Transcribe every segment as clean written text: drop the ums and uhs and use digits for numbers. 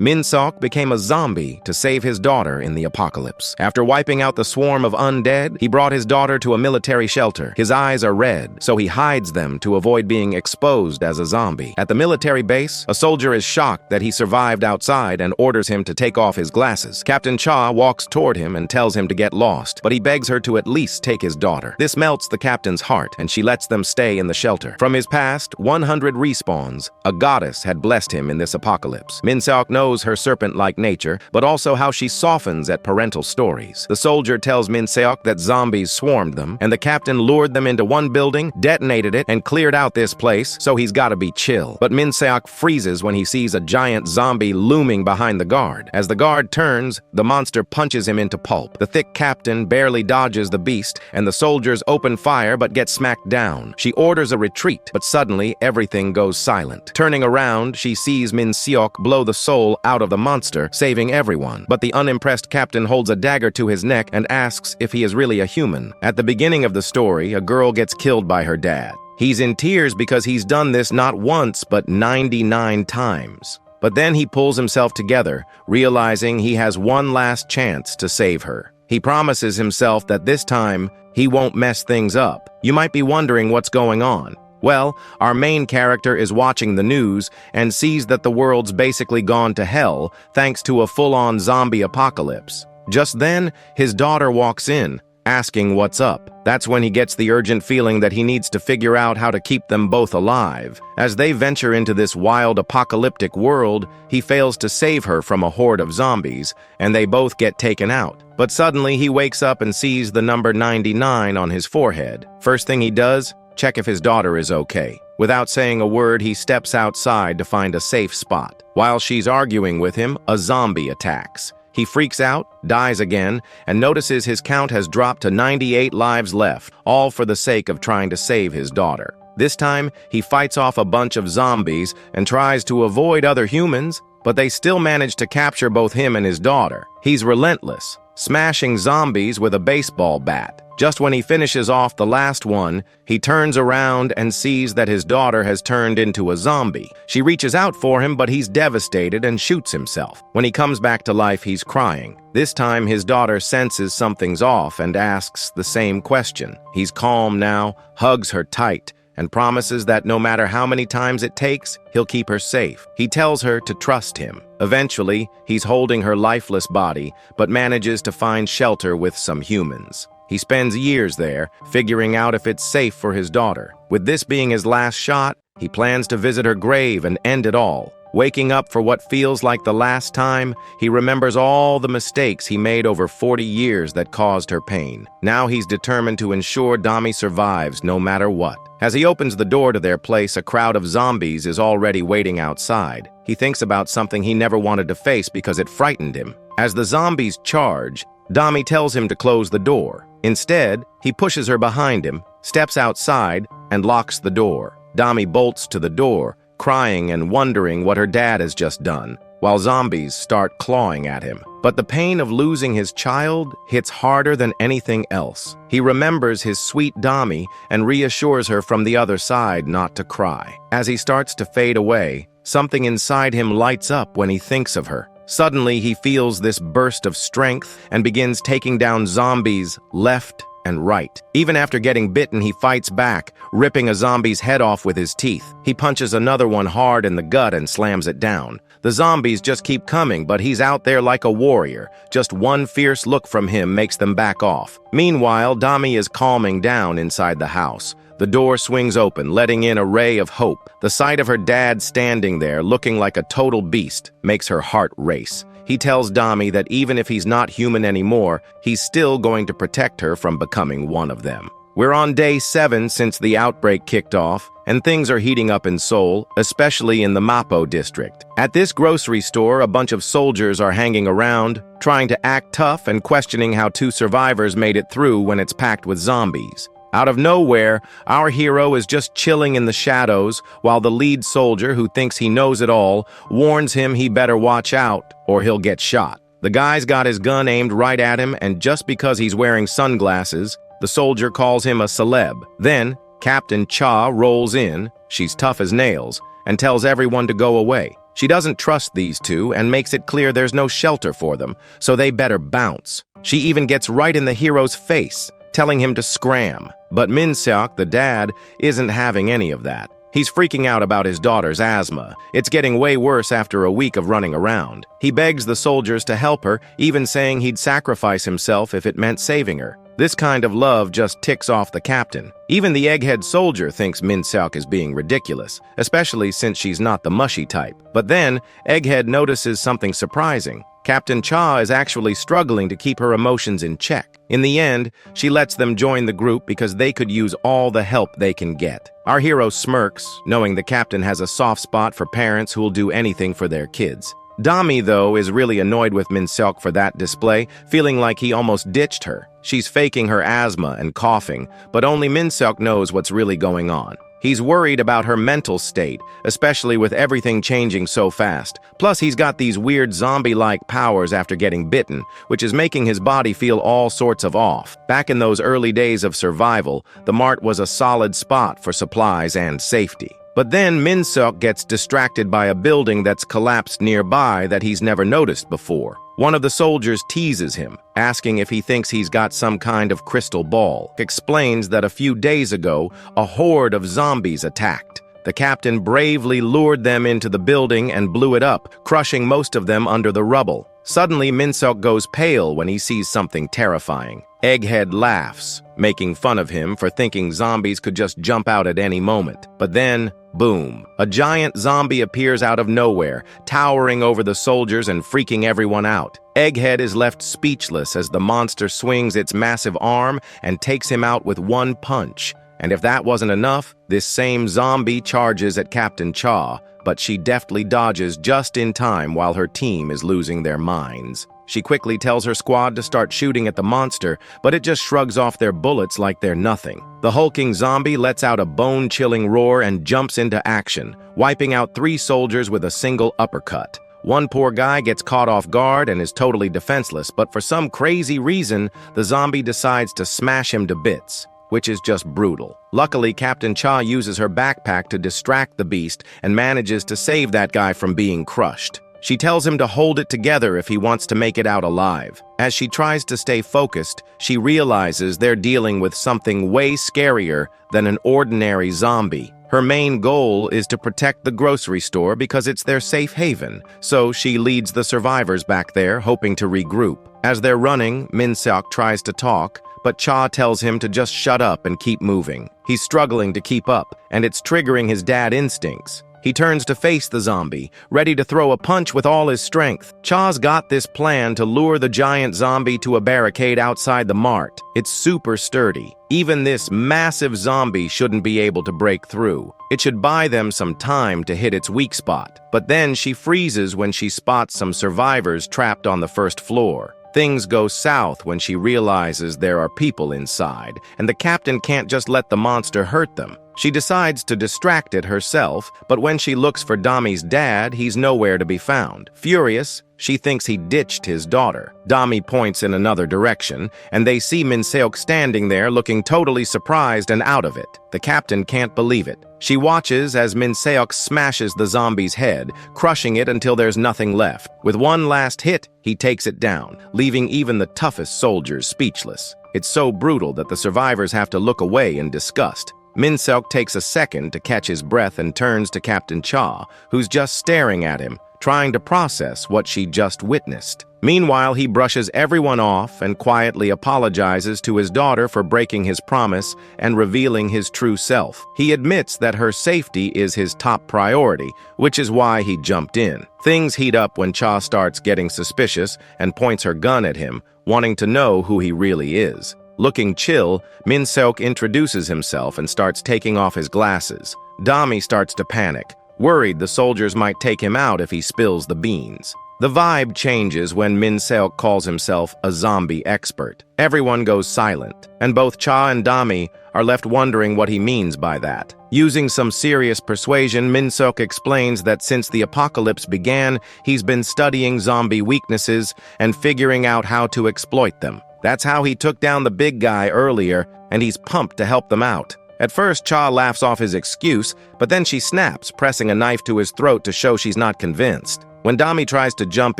Min-seok became a zombie to save his daughter in the apocalypse. After wiping out the swarm of undead, he brought his daughter to a military shelter. His eyes are red, so he hides them to avoid being exposed as a zombie. At the military base, a soldier is shocked that he survived outside and orders him to take off his glasses. Captain Cha walks toward him and tells him to get lost, but he begs her to at least take his daughter. This melts the captain's heart, and she lets them stay in the shelter. From his past 100 respawns, a goddess had blessed him in this apocalypse. Min-seok knows her serpent-like nature, but also how she softens at parental stories. The soldier tells Min-seok that zombies swarmed them, and the captain lured them into one building, detonated it, and cleared out this place, so he's gotta be chill. But Min-seok freezes when he sees a giant zombie looming behind the guard. As the guard turns, the monster punches him into pulp. The thick captain barely dodges the beast, and the soldiers open fire but get smacked down. She orders a retreat, but suddenly everything goes silent. Turning around, she sees Min-seok blow the soul out of the monster, saving everyone. But the unimpressed captain holds a dagger to his neck and asks if he is really a human. At the beginning of the story, a girl gets killed by her dad. He's in tears because he's done this not once, but 99 times. But then he pulls himself together, realizing he has one last chance to save her. He promises himself that this time, he won't mess things up. You might be wondering what's going on. Well, our main character is watching the news and sees that the world's basically gone to hell thanks to a full-on zombie apocalypse. Just then, his daughter walks in, asking what's up. That's when he gets the urgent feeling that he needs to figure out how to keep them both alive. As they venture into this wild apocalyptic world, he fails to save her from a horde of zombies, and they both get taken out. But suddenly he wakes up and sees the number 99 on his forehead. First thing he does, check if his daughter is okay. Without saying a word, he steps outside to find a safe spot. While she's arguing with him, a zombie attacks. He freaks out, dies again, and notices his count has dropped to 98 lives left, all for the sake of trying to save his daughter. This time, he fights off a bunch of zombies and tries to avoid other humans, but they still manage to capture both him and his daughter. He's relentless, smashing zombies with a baseball bat. Just when he finishes off the last one, he turns around and sees that his daughter has turned into a zombie. She reaches out for him, but he's devastated and shoots himself. When he comes back to life, he's crying. This time, his daughter senses something's off and asks the same question. He's calm now, hugs her tight, and promises that no matter how many times it takes, he'll keep her safe. He tells her to trust him. Eventually, he's holding her lifeless body, but manages to find shelter with some humans. He spends years there, figuring out if it's safe for his daughter. With this being his last shot, he plans to visit her grave and end it all. Waking up for what feels like the last time, he remembers all the mistakes he made over 40 years that caused her pain. Now he's determined to ensure Dami survives no matter what. As he opens the door to their place, a crowd of zombies is already waiting outside. He thinks about something he never wanted to face because it frightened him. As the zombies charge, Dami tells him to close the door. Instead, he pushes her behind him, steps outside, and locks the door. Dami bolts to the door, crying and wondering what her dad has just done, while zombies start clawing at him. But the pain of losing his child hits harder than anything else. He remembers his sweet Dami and reassures her from the other side not to cry. As he starts to fade away, something inside him lights up when he thinks of her. Suddenly, he feels this burst of strength and begins taking down zombies left and right. Even after getting bitten, he fights back, ripping a zombie's head off with his teeth. He punches another one hard in the gut and slams it down. The zombies just keep coming, but he's out there like a warrior. Just one fierce look from him makes them back off. Meanwhile, Dami is calming down inside the house. The door swings open, letting in a ray of hope. The sight of her dad standing there, looking like a total beast, makes her heart race. He tells Dami that even if he's not human anymore, he's still going to protect her from becoming one of them. We're on day 7 since the outbreak kicked off, and things are heating up in Seoul, especially in the Mapo district. At this grocery store, a bunch of soldiers are hanging around, trying to act tough and questioning how 2 survivors made it through when it's packed with zombies. Out of nowhere, our hero is just chilling in the shadows while the lead soldier, who thinks he knows it all, warns him he better watch out or he'll get shot. The guy's got his gun aimed right at him, and just because he's wearing sunglasses, the soldier calls him a celeb. Then, Captain Cha rolls in, she's tough as nails, and tells everyone to go away. She doesn't trust these two and makes it clear there's no shelter for them, so they better bounce. She even gets right in the hero's face, telling him to scram. But Min-seok, the dad, isn't having any of that. He's freaking out about his daughter's asthma. It's getting way worse after a week of running around. He begs the soldiers to help her, even saying he'd sacrifice himself if it meant saving her. This kind of love just ticks off the captain. Even the egghead soldier thinks Min-seok is being ridiculous, especially since she's not the mushy type. But then, Egghead notices something surprising. Captain Cha is actually struggling to keep her emotions in check. In the end, she lets them join the group because they could use all the help they can get. Our hero smirks, knowing the captain has a soft spot for parents who'll do anything for their kids. Dami, though, is really annoyed with Min-seok for that display, feeling like he almost ditched her. She's faking her asthma and coughing, but only Min-seok knows what's really going on. He's worried about her mental state, especially with everything changing so fast. Plus, he's got these weird zombie-like powers after getting bitten, which is making his body feel all sorts of off. Back in those early days of survival, the mart was a solid spot for supplies and safety. But then Min-seok gets distracted by a building that's collapsed nearby that he's never noticed before. One of the soldiers teases him, asking if he thinks he's got some kind of crystal ball. Explains that a few days ago, a horde of zombies attacked. The captain bravely lured them into the building and blew it up, crushing most of them under the rubble. Suddenly, Min-seok goes pale when he sees something terrifying. Egghead laughs, making fun of him for thinking zombies could just jump out at any moment. But then, boom, a giant zombie appears out of nowhere, towering over the soldiers and freaking everyone out. Egghead is left speechless as the monster swings its massive arm and takes him out with one punch. And if that wasn't enough, this same zombie charges at Captain Cha, but she deftly dodges just in time while her team is losing their minds. She quickly tells her squad to start shooting at the monster, but it just shrugs off their bullets like they're nothing. The hulking zombie lets out a bone-chilling roar and jumps into action, wiping out 3 soldiers with a single uppercut. One poor guy gets caught off guard and is totally defenseless, but for some crazy reason, the zombie decides to smash him to bits, which is just brutal. Luckily, Captain Cha uses her backpack to distract the beast and manages to save that guy from being crushed. She tells him to hold it together if he wants to make it out alive. As she tries to stay focused, she realizes they're dealing with something way scarier than an ordinary zombie. Her main goal is to protect the grocery store because it's their safe haven, so she leads the survivors back there, hoping to regroup. As they're running, Min-seok tries to talk, but Cha tells him to just shut up and keep moving. He's struggling to keep up, and it's triggering his dad instincts. He turns to face the zombie, ready to throw a punch with all his strength. Cha's got this plan to lure the giant zombie to a barricade outside the mart. It's super sturdy. Even this massive zombie shouldn't be able to break through. It should buy them some time to hit its weak spot. But then she freezes when she spots some survivors trapped on the first floor. Things go south when she realizes there are people inside, and the captain can't just let the monster hurt them. She decides to distract it herself, but when she looks for Dami's dad, he's nowhere to be found. Furious, she thinks he ditched his daughter. Dami points in another direction, and they see Min-seok standing there looking totally surprised and out of it. The captain can't believe it. She watches as Min-seok smashes the zombie's head, crushing it until there's nothing left. With one last hit, he takes it down, leaving even the toughest soldiers speechless. It's so brutal that the survivors have to look away in disgust. Min-seok takes a second to catch his breath and turns to Captain Cha, who's just staring at him, trying to process what she just witnessed. Meanwhile, he brushes everyone off and quietly apologizes to his daughter for breaking his promise and revealing his true self. He admits that her safety is his top priority, which is why he jumped in. Things heat up when Cha starts getting suspicious and points her gun at him, wanting to know who he really is. Looking chill, Min-seok introduces himself and starts taking off his glasses. Dami starts to panic, worried the soldiers might take him out if he spills the beans. The vibe changes when Min-seok calls himself a zombie expert. Everyone goes silent, and both Cha and Dami are left wondering what he means by that. Using some serious persuasion, Min-seok explains that since the apocalypse began, he's been studying zombie weaknesses and figuring out how to exploit them. That's how he took down the big guy earlier, and he's pumped to help them out. At first, Cha laughs off his excuse, but then she snaps, pressing a knife to his throat to show she's not convinced. When Dami tries to jump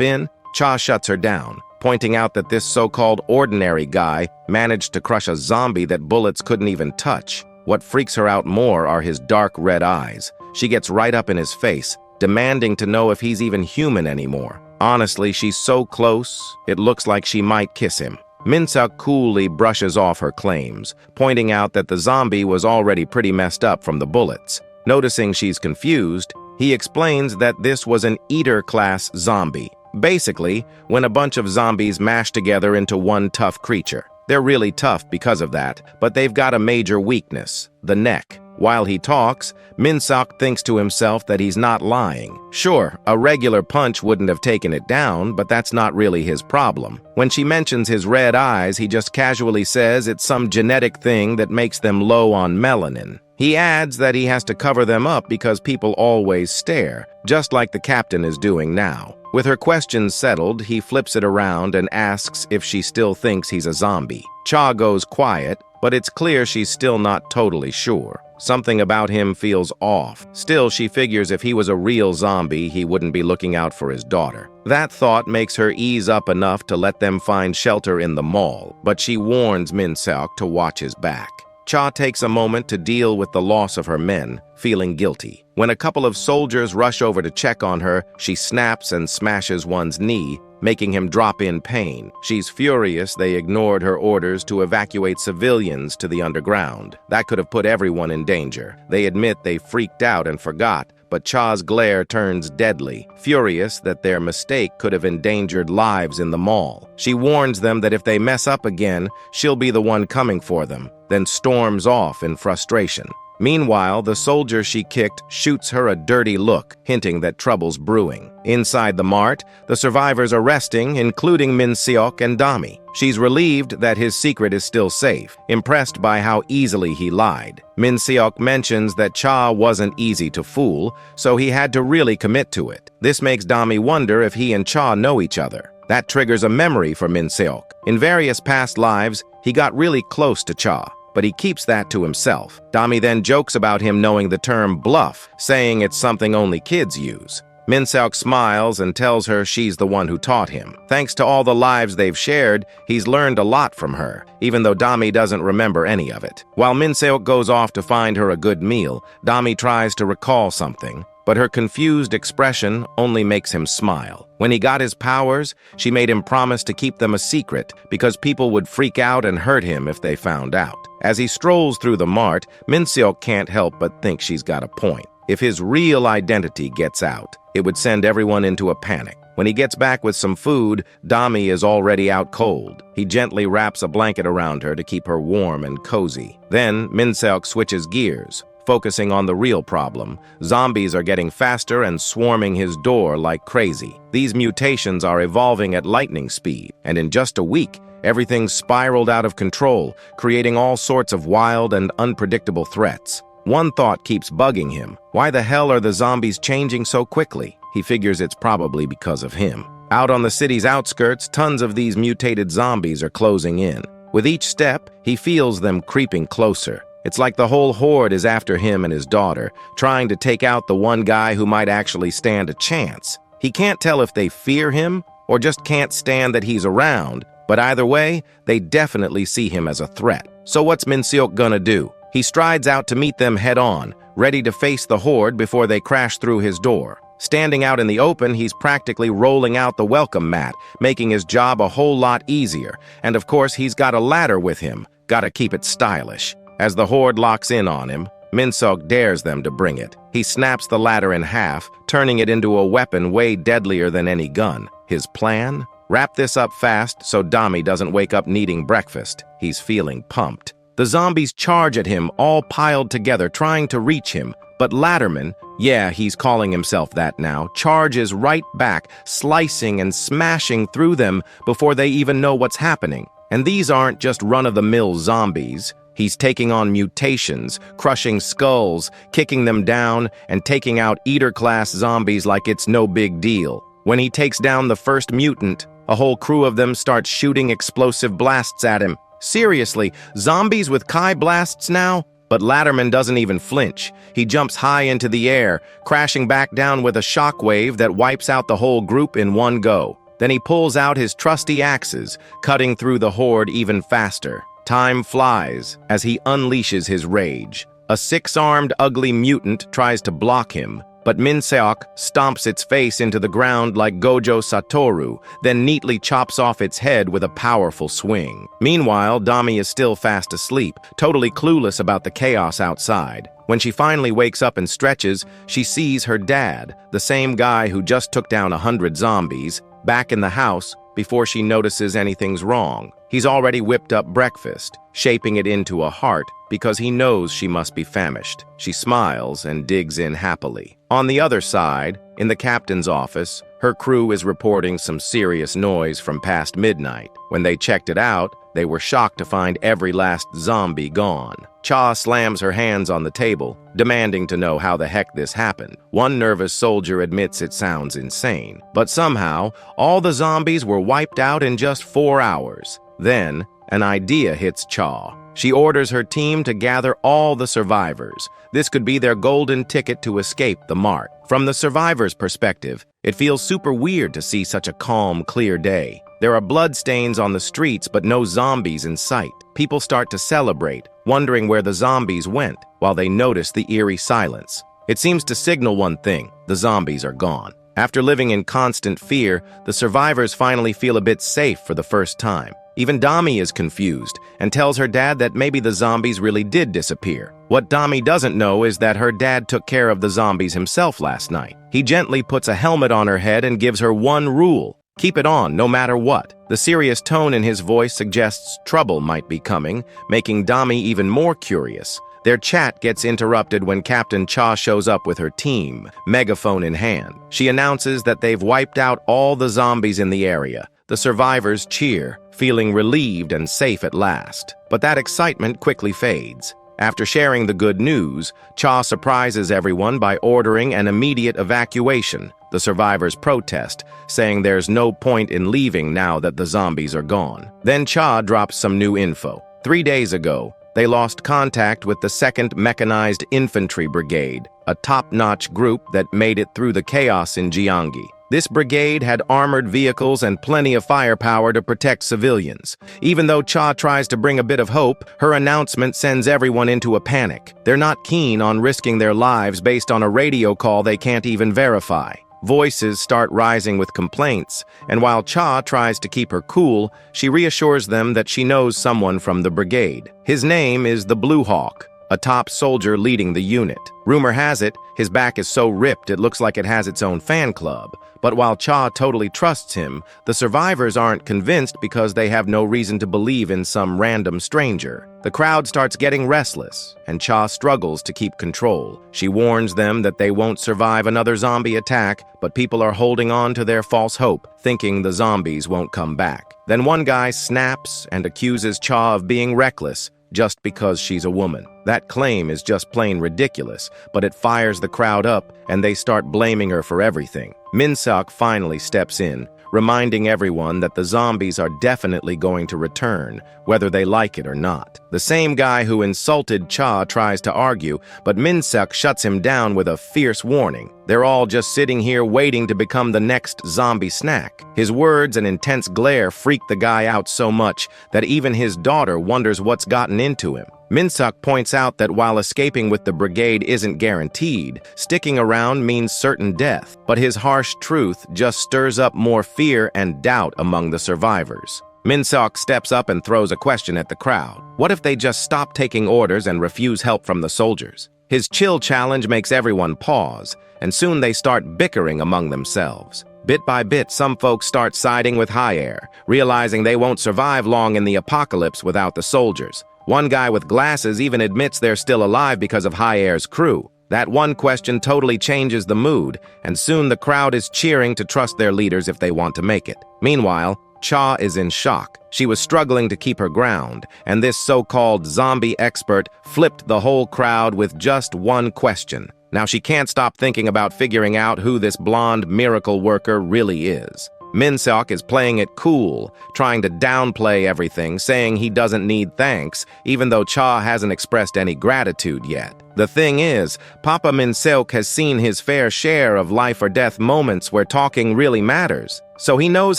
in, Cha shuts her down, pointing out that this so-called ordinary guy managed to crush a zombie that bullets couldn't even touch. What freaks her out more are his dark red eyes. She gets right up in his face, demanding to know if he's even human anymore. Honestly, she's so close, it looks like she might kiss him. Min-seok coolly brushes off her claims, pointing out that the zombie was already pretty messed up from the bullets. Noticing she's confused, he explains that this was an eater-class zombie. Basically, when a bunch of zombies mash together into one tough creature. They're really tough because of that, but they've got a major weakness, the neck. While he talks, Min-seok thinks to himself that he's not lying. Sure, a regular punch wouldn't have taken it down, but that's not really his problem. When she mentions his red eyes, he just casually says it's some genetic thing that makes them low on melanin. He adds that he has to cover them up because people always stare, just like the captain is doing now. With her questions settled, he flips it around and asks if she still thinks he's a zombie. Cha goes quiet, but it's clear she's still not totally sure. Something about him feels off. Still, she figures if he was a real zombie, he wouldn't be looking out for his daughter. That thought makes her ease up enough to let them find shelter in the mall, but she warns Min-seok to watch his back. Cha takes a moment to deal with the loss of her men, feeling guilty. When a couple of soldiers rush over to check on her, she snaps and smashes one's knee, making him drop in pain. She's furious they ignored her orders to evacuate civilians to the underground. That could have put everyone in danger. They admit they freaked out and forgot, but Cha's glare turns deadly, furious that their mistake could have endangered lives in the mall. She warns them that if they mess up again, she'll be the one coming for them, then storms off in frustration. Meanwhile, the soldier she kicked shoots her a dirty look, hinting that trouble's brewing. Inside the mart, the survivors are resting, including Min-seok and Dami. She's relieved that his secret is still safe, impressed by how easily he lied. Min-seok mentions that Cha wasn't easy to fool, so he had to really commit to it. This makes Dami wonder if he and Cha know each other. That triggers a memory for Min-seok. In various past lives, he got really close to Cha, but he keeps that to himself. Dami then jokes about him knowing the term bluff, saying it's something only kids use. Min-seok smiles and tells her she's the one who taught him. Thanks to all the lives they've shared, he's learned a lot from her, even though Dami doesn't remember any of it. While Min-seok goes off to find her a good meal, Dami tries to recall something, but her confused expression only makes him smile. When he got his powers, she made him promise to keep them a secret because people would freak out and hurt him if they found out. As he strolls through the mart, Min-seok can't help but think she's got a point. If his real identity gets out, it would send everyone into a panic. When he gets back with some food, Dami is already out cold. He gently wraps a blanket around her to keep her warm and cozy. Then, Min-seok switches gears, focusing on the real problem. Zombies are getting faster and swarming his door like crazy. These mutations are evolving at lightning speed, and in just a week, everything's spiraled out of control, creating all sorts of wild and unpredictable threats. One thought keeps bugging him. Why the hell are the zombies changing so quickly? He figures it's probably because of him. Out on the city's outskirts, tons of these mutated zombies are closing in. With each step, he feels them creeping closer. It's like the whole horde is after him and his daughter, trying to take out the one guy who might actually stand a chance. He can't tell if they fear him or just can't stand that he's around, but either way, they definitely see him as a threat. So what's Min-seok gonna do? He strides out to meet them head-on, ready to face the horde before they crash through his door. Standing out in the open, he's practically rolling out the welcome mat, making his job a whole lot easier. And of course, he's got a ladder with him. Gotta keep it stylish. As the horde locks in on him, Min-seok dares them to bring it. He snaps the ladder in half, turning it into a weapon way deadlier than any gun. His plan? Wrap this up fast so Dami doesn't wake up needing breakfast. He's feeling pumped. The zombies charge at him, all piled together, trying to reach him. But Ladderman, yeah, he's calling himself that now, charges right back, slicing and smashing through them before they even know what's happening. And these aren't just run-of-the-mill zombies. He's taking on mutations, crushing skulls, kicking them down, and taking out Eater-class zombies like it's no big deal. When he takes down the first mutant, a whole crew of them starts shooting explosive blasts at him. Seriously, zombies with Kai blasts now? But Latterman doesn't even flinch. He jumps high into the air, crashing back down with a shockwave that wipes out the whole group in one go. Then he pulls out his trusty axes, cutting through the horde even faster. Time flies as he unleashes his rage. A six-armed, ugly mutant tries to block him, but Minseok stomps its face into the ground like Gojo Satoru, then neatly chops off its head with a powerful swing. Meanwhile, Dami is still fast asleep, totally clueless about the chaos outside. When she finally wakes up and stretches, she sees her dad, the same guy who just took down 100 zombies, back in the house before she notices anything's wrong. He's already whipped up breakfast, shaping it into a heart because he knows she must be famished. She smiles and digs in happily. On the other side, in the captain's office, her crew is reporting some serious noise from past midnight. When they checked it out, they were shocked to find every last zombie gone. Cha slams her hands on the table, demanding to know how the heck this happened. One nervous soldier admits it sounds insane, but somehow, all the zombies were wiped out in just 4 hours. Then, an idea hits Cha. She orders her team to gather all the survivors. This could be their golden ticket to escape the mart. From the survivors' perspective, it feels super weird to see such a calm, clear day. There are bloodstains on the streets, but no zombies in sight. People start to celebrate, wondering where the zombies went, while they notice the eerie silence. It seems to signal one thing: the zombies are gone. After living in constant fear, the survivors finally feel a bit safe for the first time. Even Dami is confused and tells her dad that maybe the zombies really did disappear. What Dami doesn't know is that her dad took care of the zombies himself last night. He gently puts a helmet on her head and gives her one rule: keep it on no matter what. The serious tone in his voice suggests trouble might be coming, making Dami even more curious. Their chat gets interrupted when Captain Cha shows up with her team, megaphone in hand. She announces that they've wiped out all the zombies in the area. The survivors cheer, feeling relieved and safe at last. But that excitement quickly fades. After sharing the good news, Cha surprises everyone by ordering an immediate evacuation. The survivors protest, saying there's no point in leaving now that the zombies are gone. Then Cha drops some new info. 3 days ago, they lost contact with the 2nd Mechanized Infantry Brigade, a top-notch group that made it through the chaos in Gyeonggi. This brigade had armored vehicles and plenty of firepower to protect civilians. Even though Cha tries to bring a bit of hope, her announcement sends everyone into a panic. They're not keen on risking their lives based on a radio call they can't even verify. Voices start rising with complaints, and while Cha tries to keep her cool, she reassures them that she knows someone from the brigade. His name is the Blue Hawk, a top soldier leading the unit. Rumor has it, his back is so ripped it looks like it has its own fan club. But while Cha totally trusts him, the survivors aren't convinced because they have no reason to believe in some random stranger. The crowd starts getting restless, and Cha struggles to keep control. She warns them that they won't survive another zombie attack, but people are holding on to their false hope, thinking the zombies won't come back. Then one guy snaps and accuses Cha of being reckless, just because she's a woman. That claim is just plain ridiculous, but it fires the crowd up, and they start blaming her for everything. Minseok finally steps in, reminding everyone that the zombies are definitely going to return, whether they like it or not. The same guy who insulted Cha tries to argue, but Minseok shuts him down with a fierce warning. They're all just sitting here waiting to become the next zombie snack. His words and intense glare freak the guy out so much that even his daughter wonders what's gotten into him. Minseok points out that while escaping with the brigade isn't guaranteed, sticking around means certain death. But his harsh truth just stirs up more fear and doubt among the survivors. Minseok steps up and throws a question at the crowd. What if they just stop taking orders and refuse help from the soldiers? His chill challenge makes everyone pause, and soon they start bickering among themselves. Bit by bit, some folks start siding with High Air, realizing they won't survive long in the apocalypse without the soldiers. One guy with glasses even admits they're still alive because of High Air's crew. That one question totally changes the mood, and soon the crowd is cheering to trust their leaders if they want to make it. Meanwhile, Cha is in shock. She was struggling to keep her ground, and this so-called zombie expert flipped the whole crowd with just one question. Now she can't stop thinking about figuring out who this blonde miracle worker really is. Min Seok is playing it cool, trying to downplay everything, saying he doesn't need thanks, even though Cha hasn't expressed any gratitude yet. The thing is, Papa Min Seok has seen his fair share of life or death moments where talking really matters, so he knows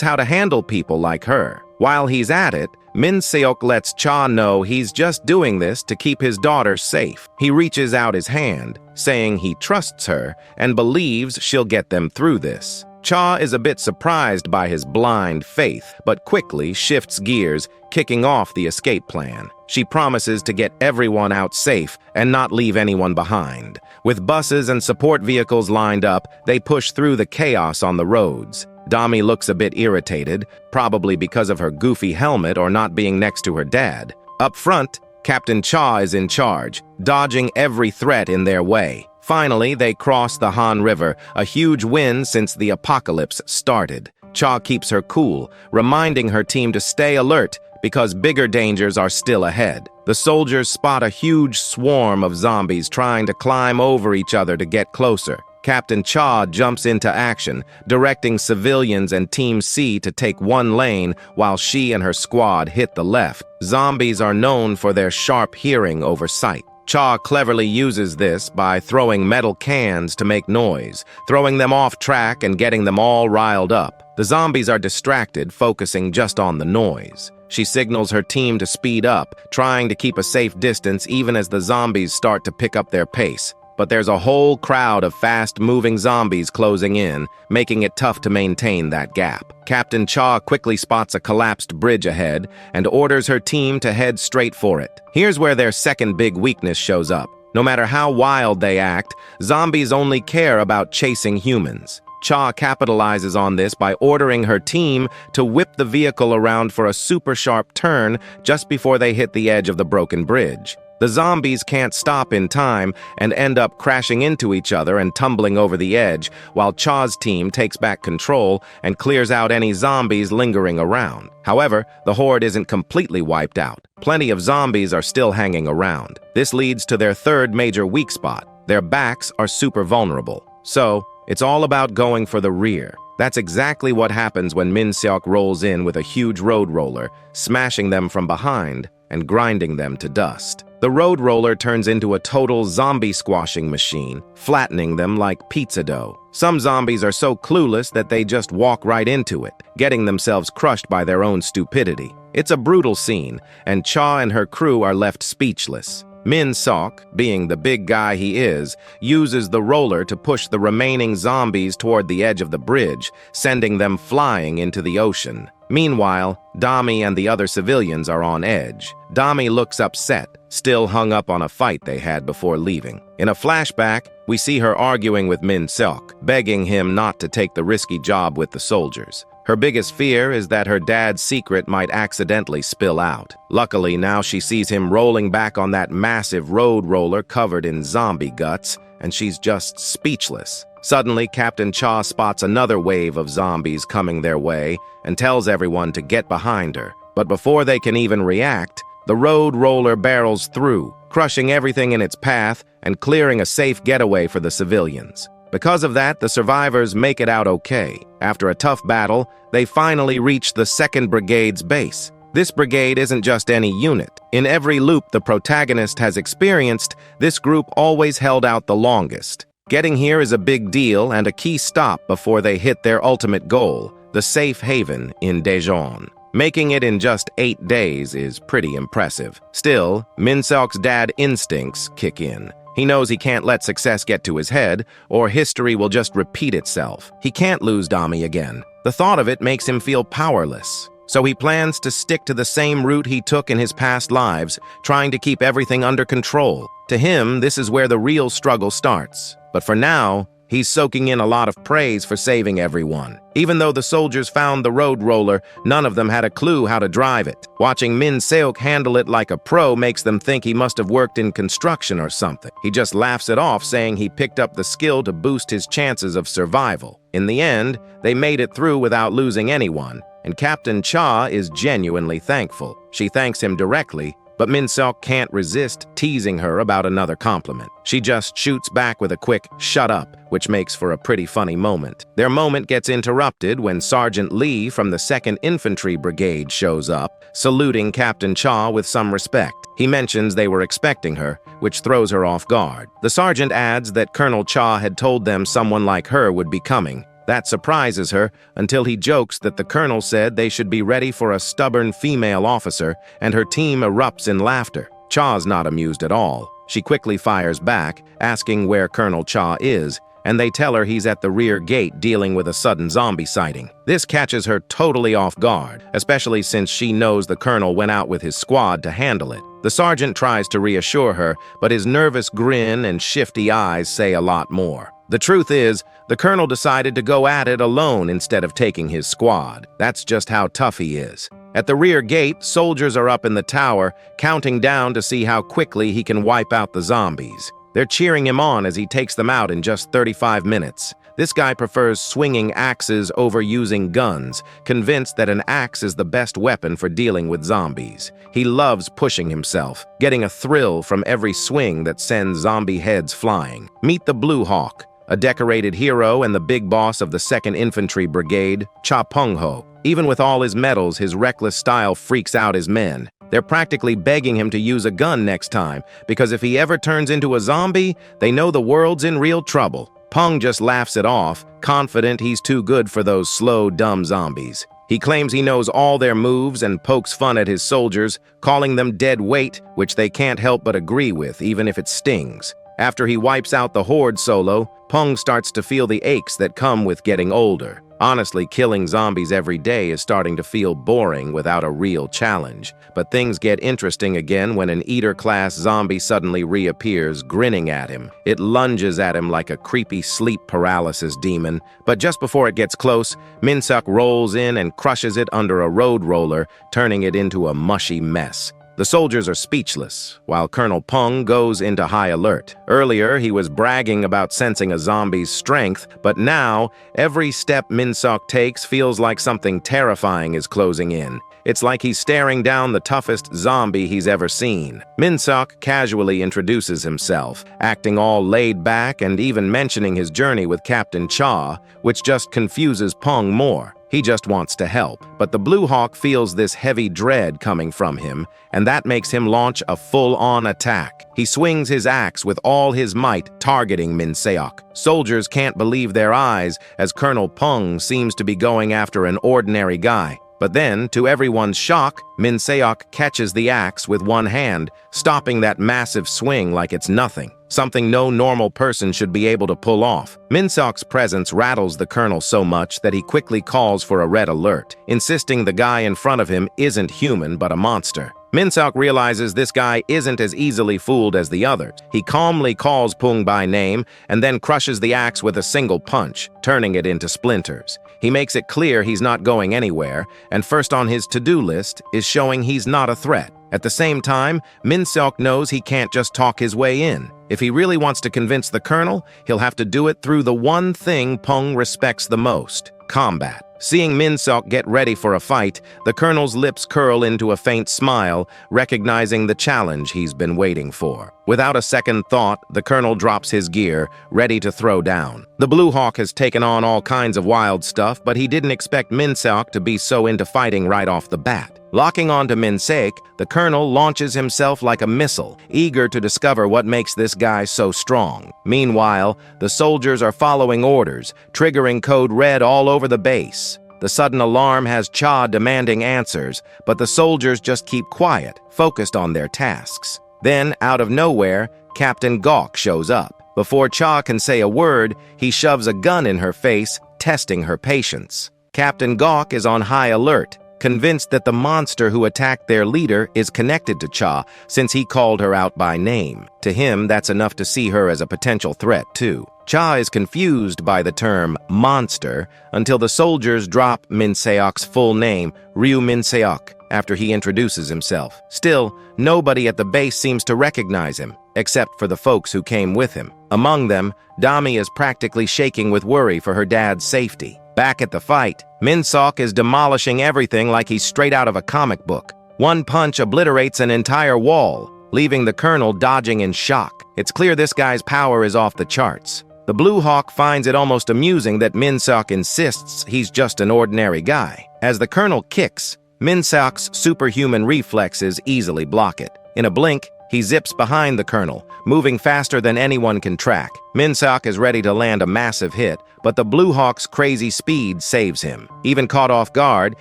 how to handle people like her. While he's at it, Min Seok lets Cha know he's just doing this to keep his daughter safe. He reaches out his hand, saying he trusts her and believes she'll get them through this. Cha is a bit surprised by his blind faith, but quickly shifts gears, kicking off the escape plan. She promises to get everyone out safe and not leave anyone behind. With buses and support vehicles lined up, they push through the chaos on the roads. Dami looks a bit irritated, probably because of her goofy helmet or not being next to her dad. Up front, Captain Cha is in charge, dodging every threat in their way. Finally, they cross the Han River, a huge win since the apocalypse started. Cha keeps her cool, reminding her team to stay alert because bigger dangers are still ahead. The soldiers spot a huge swarm of zombies trying to climb over each other to get closer. Captain Cha jumps into action, directing civilians and Team C to take one lane while she and her squad hit the left. Zombies are known for their sharp hearing over sight. Cha cleverly uses this by throwing metal cans to make noise, throwing them off track and getting them all riled up. The zombies are distracted, focusing just on the noise. She signals her team to speed up, trying to keep a safe distance even as the zombies start to pick up their pace. But there's a whole crowd of fast-moving zombies closing in, making it tough to maintain that gap. Captain Cha quickly spots a collapsed bridge ahead and orders her team to head straight for it. Here's where their second big weakness shows up. No matter how wild they act, zombies only care about chasing humans. Cha capitalizes on this by ordering her team to whip the vehicle around for a super sharp turn just before they hit the edge of the broken bridge. The zombies can't stop in time and end up crashing into each other and tumbling over the edge, while Cha's team takes back control and clears out any zombies lingering around. However, the horde isn't completely wiped out. Plenty of zombies are still hanging around. This leads to their third major weak spot. Their backs are super vulnerable. So, it's all about going for the rear. That's exactly what happens when Min Seok rolls in with a huge road roller, smashing them from behind and grinding them to dust. The road roller turns into a total zombie squashing machine, flattening them like pizza dough. Some zombies are so clueless that they just walk right into it, getting themselves crushed by their own stupidity. It's a brutal scene, and Cha and her crew are left speechless. Min Seok, being the big guy he is, uses the roller to push the remaining zombies toward the edge of the bridge, sending them flying into the ocean. Meanwhile, Dami and the other civilians are on edge. Dami looks upset, still hung up on a fight they had before leaving. In a flashback, we see her arguing with Min Seok, begging him not to take the risky job with the soldiers. Her biggest fear is that her dad's secret might accidentally spill out. Luckily, now she sees him rolling back on that massive road roller covered in zombie guts, and she's just speechless. Suddenly, Captain Cha spots another wave of zombies coming their way and tells everyone to get behind her. But before they can even react, the road roller barrels through, crushing everything in its path and clearing a safe getaway for the civilians. Because of that, the survivors make it out okay. After a tough battle, they finally reach the 2nd Brigade's base. This brigade isn't just any unit. In every loop the protagonist has experienced, this group always held out the longest. Getting here is a big deal and a key stop before they hit their ultimate goal, the safe haven in Daejeon. Making it in just 8 days is pretty impressive. Still, Min Seok's dad instincts kick in. He knows he can't let success get to his head, or history will just repeat itself. He can't lose Dami again. The thought of it makes him feel powerless. So he plans to stick to the same route he took in his past lives, trying to keep everything under control. To him, this is where the real struggle starts. But for now, he's soaking in a lot of praise for saving everyone. Even though the soldiers found the road roller, none of them had a clue how to drive it. Watching Min Seok handle it like a pro makes them think he must have worked in construction or something. He just laughs it off, saying he picked up the skill to boost his chances of survival. In the end, they made it through without losing anyone, and Captain Cha is genuinely thankful. She thanks him directly, but Min-seok can't resist teasing her about another compliment. She just shoots back with a quick "shut up," which makes for a pretty funny moment. Their moment gets interrupted when Sergeant Lee from the 2nd Infantry Brigade shows up, saluting Captain Cha with some respect. He mentions they were expecting her, which throws her off guard. The sergeant adds that Colonel Cha had told them someone like her would be coming. That surprises her until he jokes that the colonel said they should be ready for a stubborn female officer, and her team erupts in laughter. Cha's not amused at all. She quickly fires back, asking where Colonel Cha is, and they tell her he's at the rear gate dealing with a sudden zombie sighting. This catches her totally off guard, especially since she knows the colonel went out with his squad to handle it. The sergeant tries to reassure her, but his nervous grin and shifty eyes say a lot more. The truth is, the colonel decided to go at it alone instead of taking his squad. That's just how tough he is. At the rear gate, soldiers are up in the tower, counting down to see how quickly he can wipe out the zombies. They're cheering him on as he takes them out in just 35 minutes. This guy prefers swinging axes over using guns, convinced that an axe is the best weapon for dealing with zombies. He loves pushing himself, getting a thrill from every swing that sends zombie heads flying. Meet the Blue Hawk, a decorated hero and the big boss of the 2nd Infantry Brigade, Cha Pung-ho. Even with all his medals, his reckless style freaks out his men. They're practically begging him to use a gun next time, because if he ever turns into a zombie, they know the world's in real trouble. Pung just laughs it off, confident he's too good for those slow, dumb zombies. He claims he knows all their moves and pokes fun at his soldiers, calling them dead weight, which they can't help but agree with, even if it stings. After he wipes out the horde solo, Pung starts to feel the aches that come with getting older. Honestly, killing zombies every day is starting to feel boring without a real challenge. But things get interesting again when an eater-class zombie suddenly reappears, grinning at him. It lunges at him like a creepy sleep paralysis demon, but just before it gets close, Min-seok rolls in and crushes it under a road roller, turning it into a mushy mess. The soldiers are speechless, while Colonel Pung goes into high alert. Earlier, he was bragging about sensing a zombie's strength, but now, every step Min-seok takes feels like something terrifying is closing in. It's like he's staring down the toughest zombie he's ever seen. Min-seok casually introduces himself, acting all laid back and even mentioning his journey with Captain Cha, which just confuses Pung more. He just wants to help, but the Blue Hawk feels this heavy dread coming from him, and that makes him launch a full-on attack. He swings his axe with all his might, targeting Min-seok. Soldiers can't believe their eyes, as Colonel Pung seems to be going after an ordinary guy. But then, to everyone's shock, Min-seok catches the axe with one hand, stopping that massive swing like it's nothing, something no normal person should be able to pull off. Min-seok's presence rattles the colonel so much that he quickly calls for a red alert, insisting the guy in front of him isn't human but a monster. Min-seok realizes this guy isn't as easily fooled as the others. He calmly calls Pung by name and then crushes the axe with a single punch, turning it into splinters. He makes it clear he's not going anywhere, and first on his to-do list is showing he's not a threat. At the same time, Min-seok knows he can't just talk his way in. If he really wants to convince the colonel, he'll have to do it through the one thing Pung respects the most: combat. Seeing Min-seok get ready for a fight, the colonel's lips curl into a faint smile, recognizing the challenge he's been waiting for. Without a second thought, the colonel drops his gear, ready to throw down. The Blue Hawk has taken on all kinds of wild stuff, but he didn't expect Min-seok to be so into fighting right off the bat. Locking onto Min-seok, the colonel launches himself like a missile, eager to discover what makes this guy so strong. Meanwhile, the soldiers are following orders, triggering code red all over the base. The sudden alarm has Cha demanding answers, but the soldiers just keep quiet, focused on their tasks. Then, out of nowhere, Captain Gawk shows up. Before Cha can say a word, he shoves a gun in her face, testing her patience. Captain Gawk is on high alert, convinced that the monster who attacked their leader is connected to Cha, since he called her out by name. To him, that's enough to see her as a potential threat, too. Cha is confused by the term monster until the soldiers drop Min-seok's full name, Ryu Min-seok, after he introduces himself. Still, nobody at the base seems to recognize him, except for the folks who came with him. Among them, Dami is practically shaking with worry for her dad's safety. Back at the fight, Min-seok is demolishing everything like he's straight out of a comic book. One punch obliterates an entire wall, leaving the colonel dodging in shock. It's clear this guy's power is off the charts. The Blue Hawk finds it almost amusing that Min-seok insists he's just an ordinary guy. As the colonel kicks, Min-seok's superhuman reflexes easily block it. In a blink, he zips behind the colonel, moving faster than anyone can track. Min-seok is ready to land a massive hit, but the Blue Hawk's crazy speed saves him. Even caught off guard,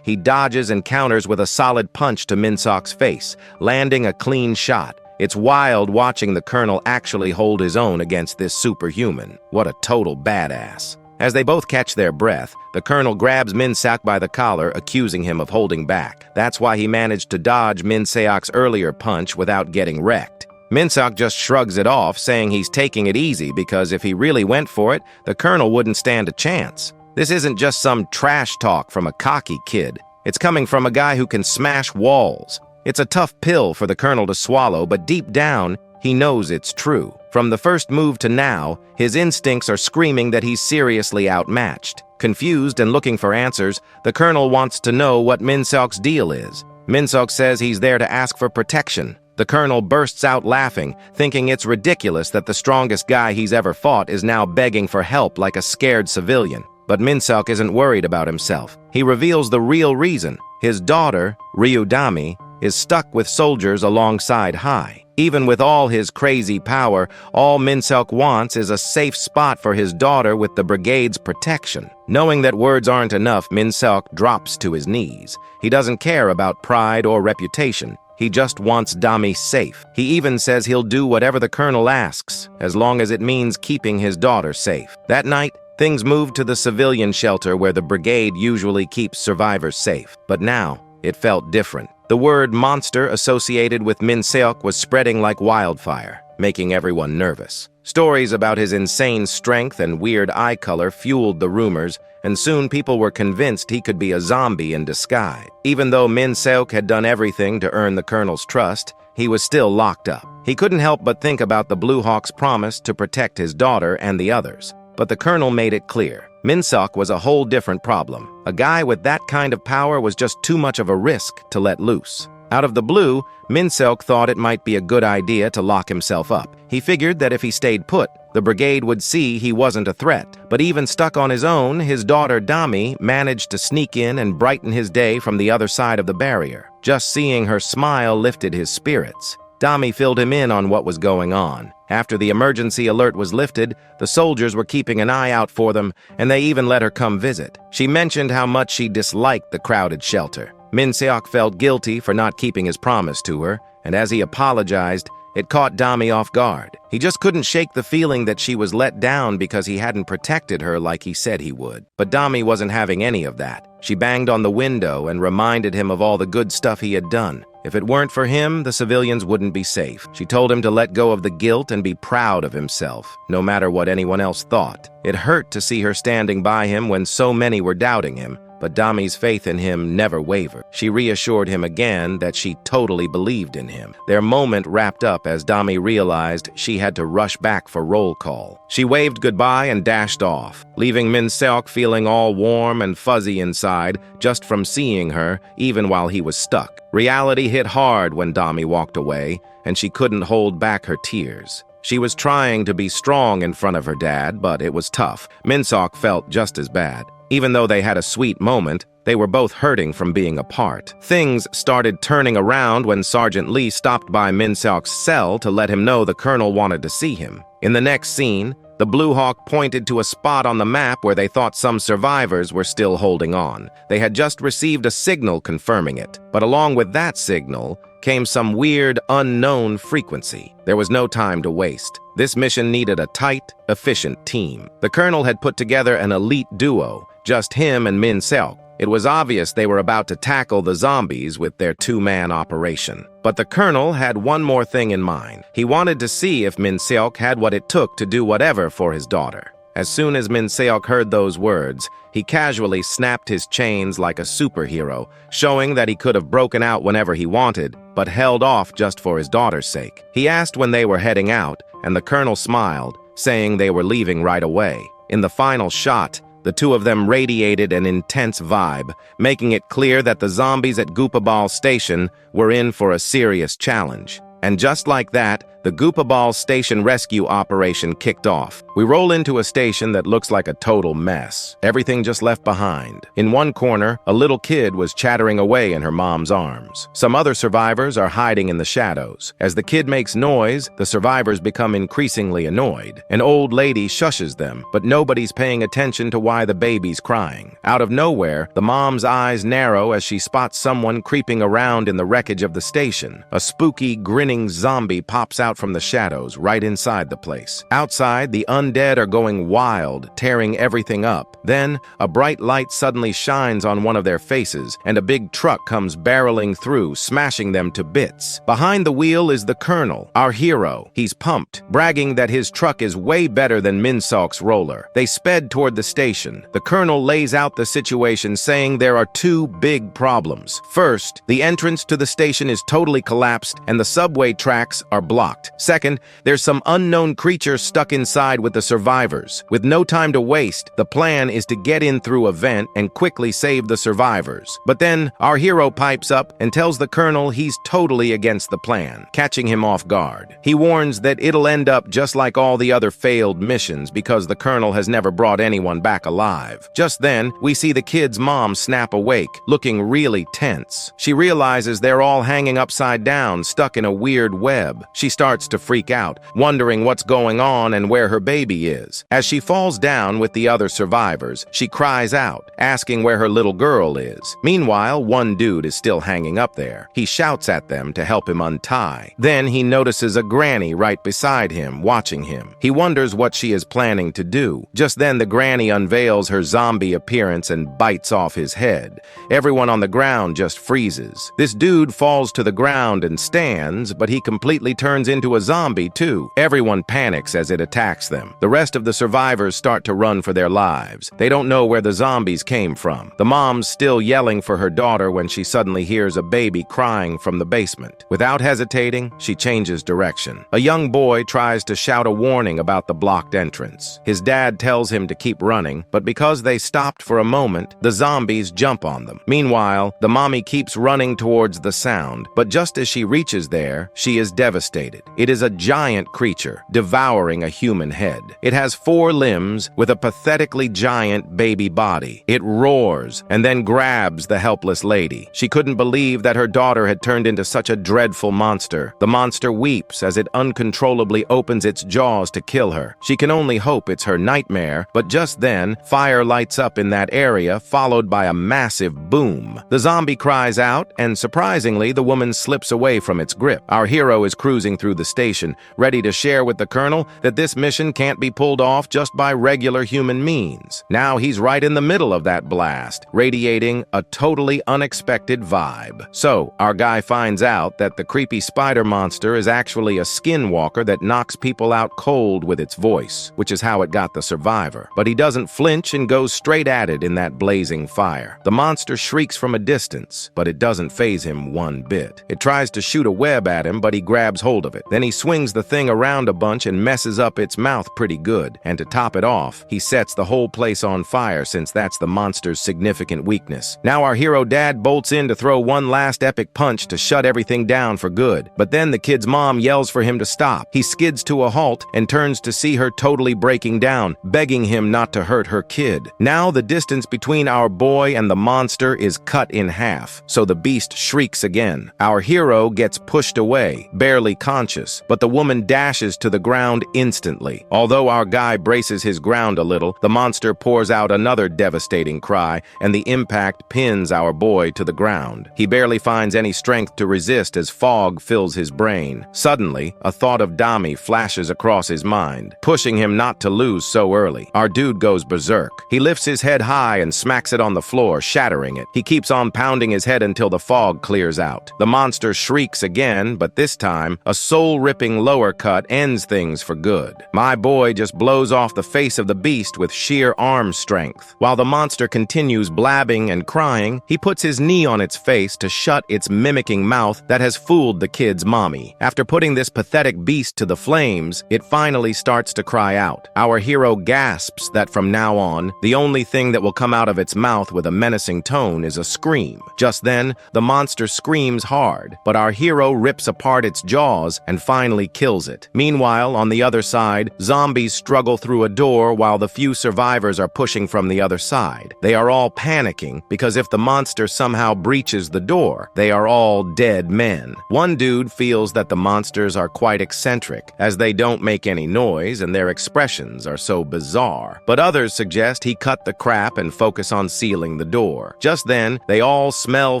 he dodges and counters with a solid punch to Min-seok's face, landing a clean shot. It's wild watching the colonel actually hold his own against this superhuman. What a total badass. As they both catch their breath, the colonel grabs Min-seok by the collar, accusing him of holding back. That's why he managed to dodge Min-seok's earlier punch without getting wrecked. Min-seok just shrugs it off, saying he's taking it easy because if he really went for it, the colonel wouldn't stand a chance. This isn't just some trash talk from a cocky kid. It's coming from a guy who can smash walls. It's a tough pill for the colonel to swallow, but deep down, he knows it's true. From the first move to now, his instincts are screaming that he's seriously outmatched. Confused and looking for answers, the colonel wants to know what Min-seok's deal is. Min-seok says he's there to ask for protection. The colonel bursts out laughing, thinking it's ridiculous that the strongest guy he's ever fought is now begging for help like a scared civilian. But Min-seok isn't worried about himself. He reveals the real reason. His daughter, Ryudami, is stuck with soldiers alongside Hai. Even with all his crazy power, all Min-seok wants is a safe spot for his daughter with the brigade's protection. Knowing that words aren't enough, Min-seok drops to his knees. He doesn't care about pride or reputation. He just wants Dami safe. He even says he'll do whatever the colonel asks, as long as it means keeping his daughter safe. That night, things moved to the civilian shelter where the brigade usually keeps survivors safe. But now, it felt different. The word monster associated with Min-seok was spreading like wildfire, making everyone nervous. Stories about his insane strength and weird eye color fueled the rumors, and soon people were convinced he could be a zombie in disguise. Even though Min-seok had done everything to earn the colonel's trust, he was still locked up. He couldn't help but think about the Blue Hawk's promise to protect his daughter and the others. But the colonel made it clear. Min-seok was a whole different problem. A guy with that kind of power was just too much of a risk to let loose. Out of the blue, Min-seok thought it might be a good idea to lock himself up. He figured that if he stayed put, the brigade would see he wasn't a threat. But even stuck on his own, his daughter Dami managed to sneak in and brighten his day from the other side of the barrier. Just seeing her smile lifted his spirits. Dami filled him in on what was going on. After the emergency alert was lifted, the soldiers were keeping an eye out for them, and they even let her come visit. She mentioned how much she disliked the crowded shelter. Min-seok felt guilty for not keeping his promise to her, and as he apologized, it caught Dami off guard. He just couldn't shake the feeling that she was let down because he hadn't protected her like he said he would. But Dami wasn't having any of that. She banged on the window and reminded him of all the good stuff he had done. If it weren't for him, the civilians wouldn't be safe. She told him to let go of the guilt and be proud of himself, no matter what anyone else thought. It hurt to see her standing by him when so many were doubting him, but Dami's faith in him never wavered. She reassured him again that she totally believed in him. Their moment wrapped up as Dami realized she had to rush back for roll call. She waved goodbye and dashed off, leaving Min-seok feeling all warm and fuzzy inside just from seeing her, even while he was stuck. Reality hit hard when Dami walked away, and she couldn't hold back her tears. She was trying to be strong in front of her dad, but it was tough. Min-seok felt just as bad. Even though they had a sweet moment, they were both hurting from being apart. Things started turning around when Sergeant Lee stopped by Min-seok's cell to let him know the colonel wanted to see him. In the next scene, the Blue Hawk pointed to a spot on the map where they thought some survivors were still holding on. They had just received a signal confirming it, but along with that signal came some weird, unknown frequency. There was no time to waste. This mission needed a tight, efficient team. The colonel had put together an elite duo, just him and Min-seok. It was obvious they were about to tackle the zombies with their two-man operation. But the colonel had one more thing in mind. He wanted to see if Min-seok had what it took to do whatever for his daughter. As soon as Min-seok heard those words, he casually snapped his chains like a superhero, showing that he could have broken out whenever he wanted, but held off just for his daughter's sake. He asked when they were heading out, and the colonel smiled, saying they were leaving right away. In the final shot, The two of them radiated an intense vibe, making it clear that the zombies at Goopaball Station were in for a serious challenge. And just like that, the Goopaball Station rescue operation kicked off. We roll into a station that looks like a total mess. Everything just left behind. In one corner, a little kid was chattering away in her mom's arms. Some other survivors are hiding in the shadows. As the kid makes noise, the survivors become increasingly annoyed. An old lady shushes them, but nobody's paying attention to why the baby's crying. Out of nowhere, the mom's eyes narrow as she spots someone creeping around in the wreckage of the station. A spooky, grinning zombie pops out from the shadows right inside the place. Outside, the undead are going wild, tearing everything up. Then, a bright light suddenly shines on one of their faces, and a big truck comes barreling through, smashing them to bits. Behind the wheel is the Colonel, our hero. He's pumped, bragging that his truck is way better than Minseok's roller. They sped toward the station. The Colonel lays out the situation, saying there are two big problems. First, the entrance to the station is totally collapsed, and the subway tracks are blocked. Second, there's some unknown creature stuck inside with the survivors. With no time to waste, the plan is to get in through a vent and quickly save the survivors. But then, our hero pipes up and tells the Colonel he's totally against the plan, catching him off guard. He warns that it'll end up just like all the other failed missions because the Colonel has never brought anyone back alive. Just then, we see the kid's mom snap awake, looking really tense. She realizes they're all hanging upside down, stuck in a weird web. She starts to freak out, wondering what's going on and where her baby is. As she falls down with the other survivors, she cries out, asking where her little girl is. Meanwhile, one dude is still hanging up there. He shouts at them to help him untie. Then he notices a granny right beside him, watching him. He wonders what she is planning to do. Just then, the granny unveils her zombie appearance and bites off his head. Everyone on the ground just freezes. This dude falls to the ground and stands, but he completely turns into a zombie too. Everyone panics as it attacks them. The rest of the survivors start to run for their lives. They don't know where the zombies came from. The mom's still yelling for her daughter when she suddenly hears a baby crying from the basement. Without hesitating, she changes direction. A young boy tries to shout a warning about the blocked entrance. His dad tells him to keep running, but because they stopped for a moment, the zombies jump on them. Meanwhile, the mommy keeps running towards the sound, but just as she reaches there, she is devastated. It is a giant creature, devouring a human head. It has 4 limbs with a pathetically giant baby body. It roars and then grabs the helpless lady. She couldn't believe that her daughter had turned into such a dreadful monster. The monster weeps as it uncontrollably opens its jaws to kill her. She can only hope it's her nightmare, but just then, fire lights up in that area, followed by a massive boom. The zombie cries out, and surprisingly, the woman slips away from its grip. Our hero is cruising through the station, ready to share with the Colonel that this mission can't be pulled off just by regular human means. Now he's right in the middle of that blast, radiating a totally unexpected vibe. So, our guy finds out that the creepy spider monster is actually a skinwalker that knocks people out cold with its voice, which is how it got the survivor. But he doesn't flinch and goes straight at it in that blazing fire. The monster shrieks from a distance, but it doesn't faze him one bit. It tries to shoot a web at him, but he grabs hold of it. Then he swings the thing around a bunch and messes up its mouth pretty good. And to top it off, he sets the whole place on fire since that's the monster's significant weakness. Now our hero dad bolts in to throw one last epic punch to shut everything down for good. But then the kid's mom yells for him to stop. He skids to a halt and turns to see her totally breaking down, begging him not to hurt her kid. Now the distance between our boy and the monster is cut in half, so the beast shrieks again. Our hero gets pushed away, barely conscious, but the woman dashes to the ground instantly. Although our guy braces his ground a little, the monster pours out another devastating cry, and the impact pins our boy to the ground. He barely finds any strength to resist as fog fills his brain. Suddenly, a thought of Dami flashes across his mind, pushing him not to lose so early. Our dude goes berserk. He lifts his head high and smacks it on the floor, shattering it. He keeps on pounding his head until the fog clears out. The monster shrieks again, but this time, a soul soul-ripping lower cut ends things for good. My boy just blows off the face of the beast with sheer arm strength. While the monster continues blabbing and crying, he puts his knee on its face to shut its mimicking mouth that has fooled the kid's mommy. After putting this pathetic beast to the flames, it finally starts to cry out. Our hero gasps that from now on, the only thing that will come out of its mouth with a menacing tone is a scream. Just then, the monster screams hard, but our hero rips apart its jaws and finally kills it. Meanwhile, on the other side, zombies struggle through a door while the few survivors are pushing from the other side. They are all panicking because if the monster somehow breaches the door, they are all dead men. One dude feels that the monsters are quite eccentric, as they don't make any noise and their expressions are so bizarre. But others suggest he cut the crap and focus on sealing the door. Just then, they all smell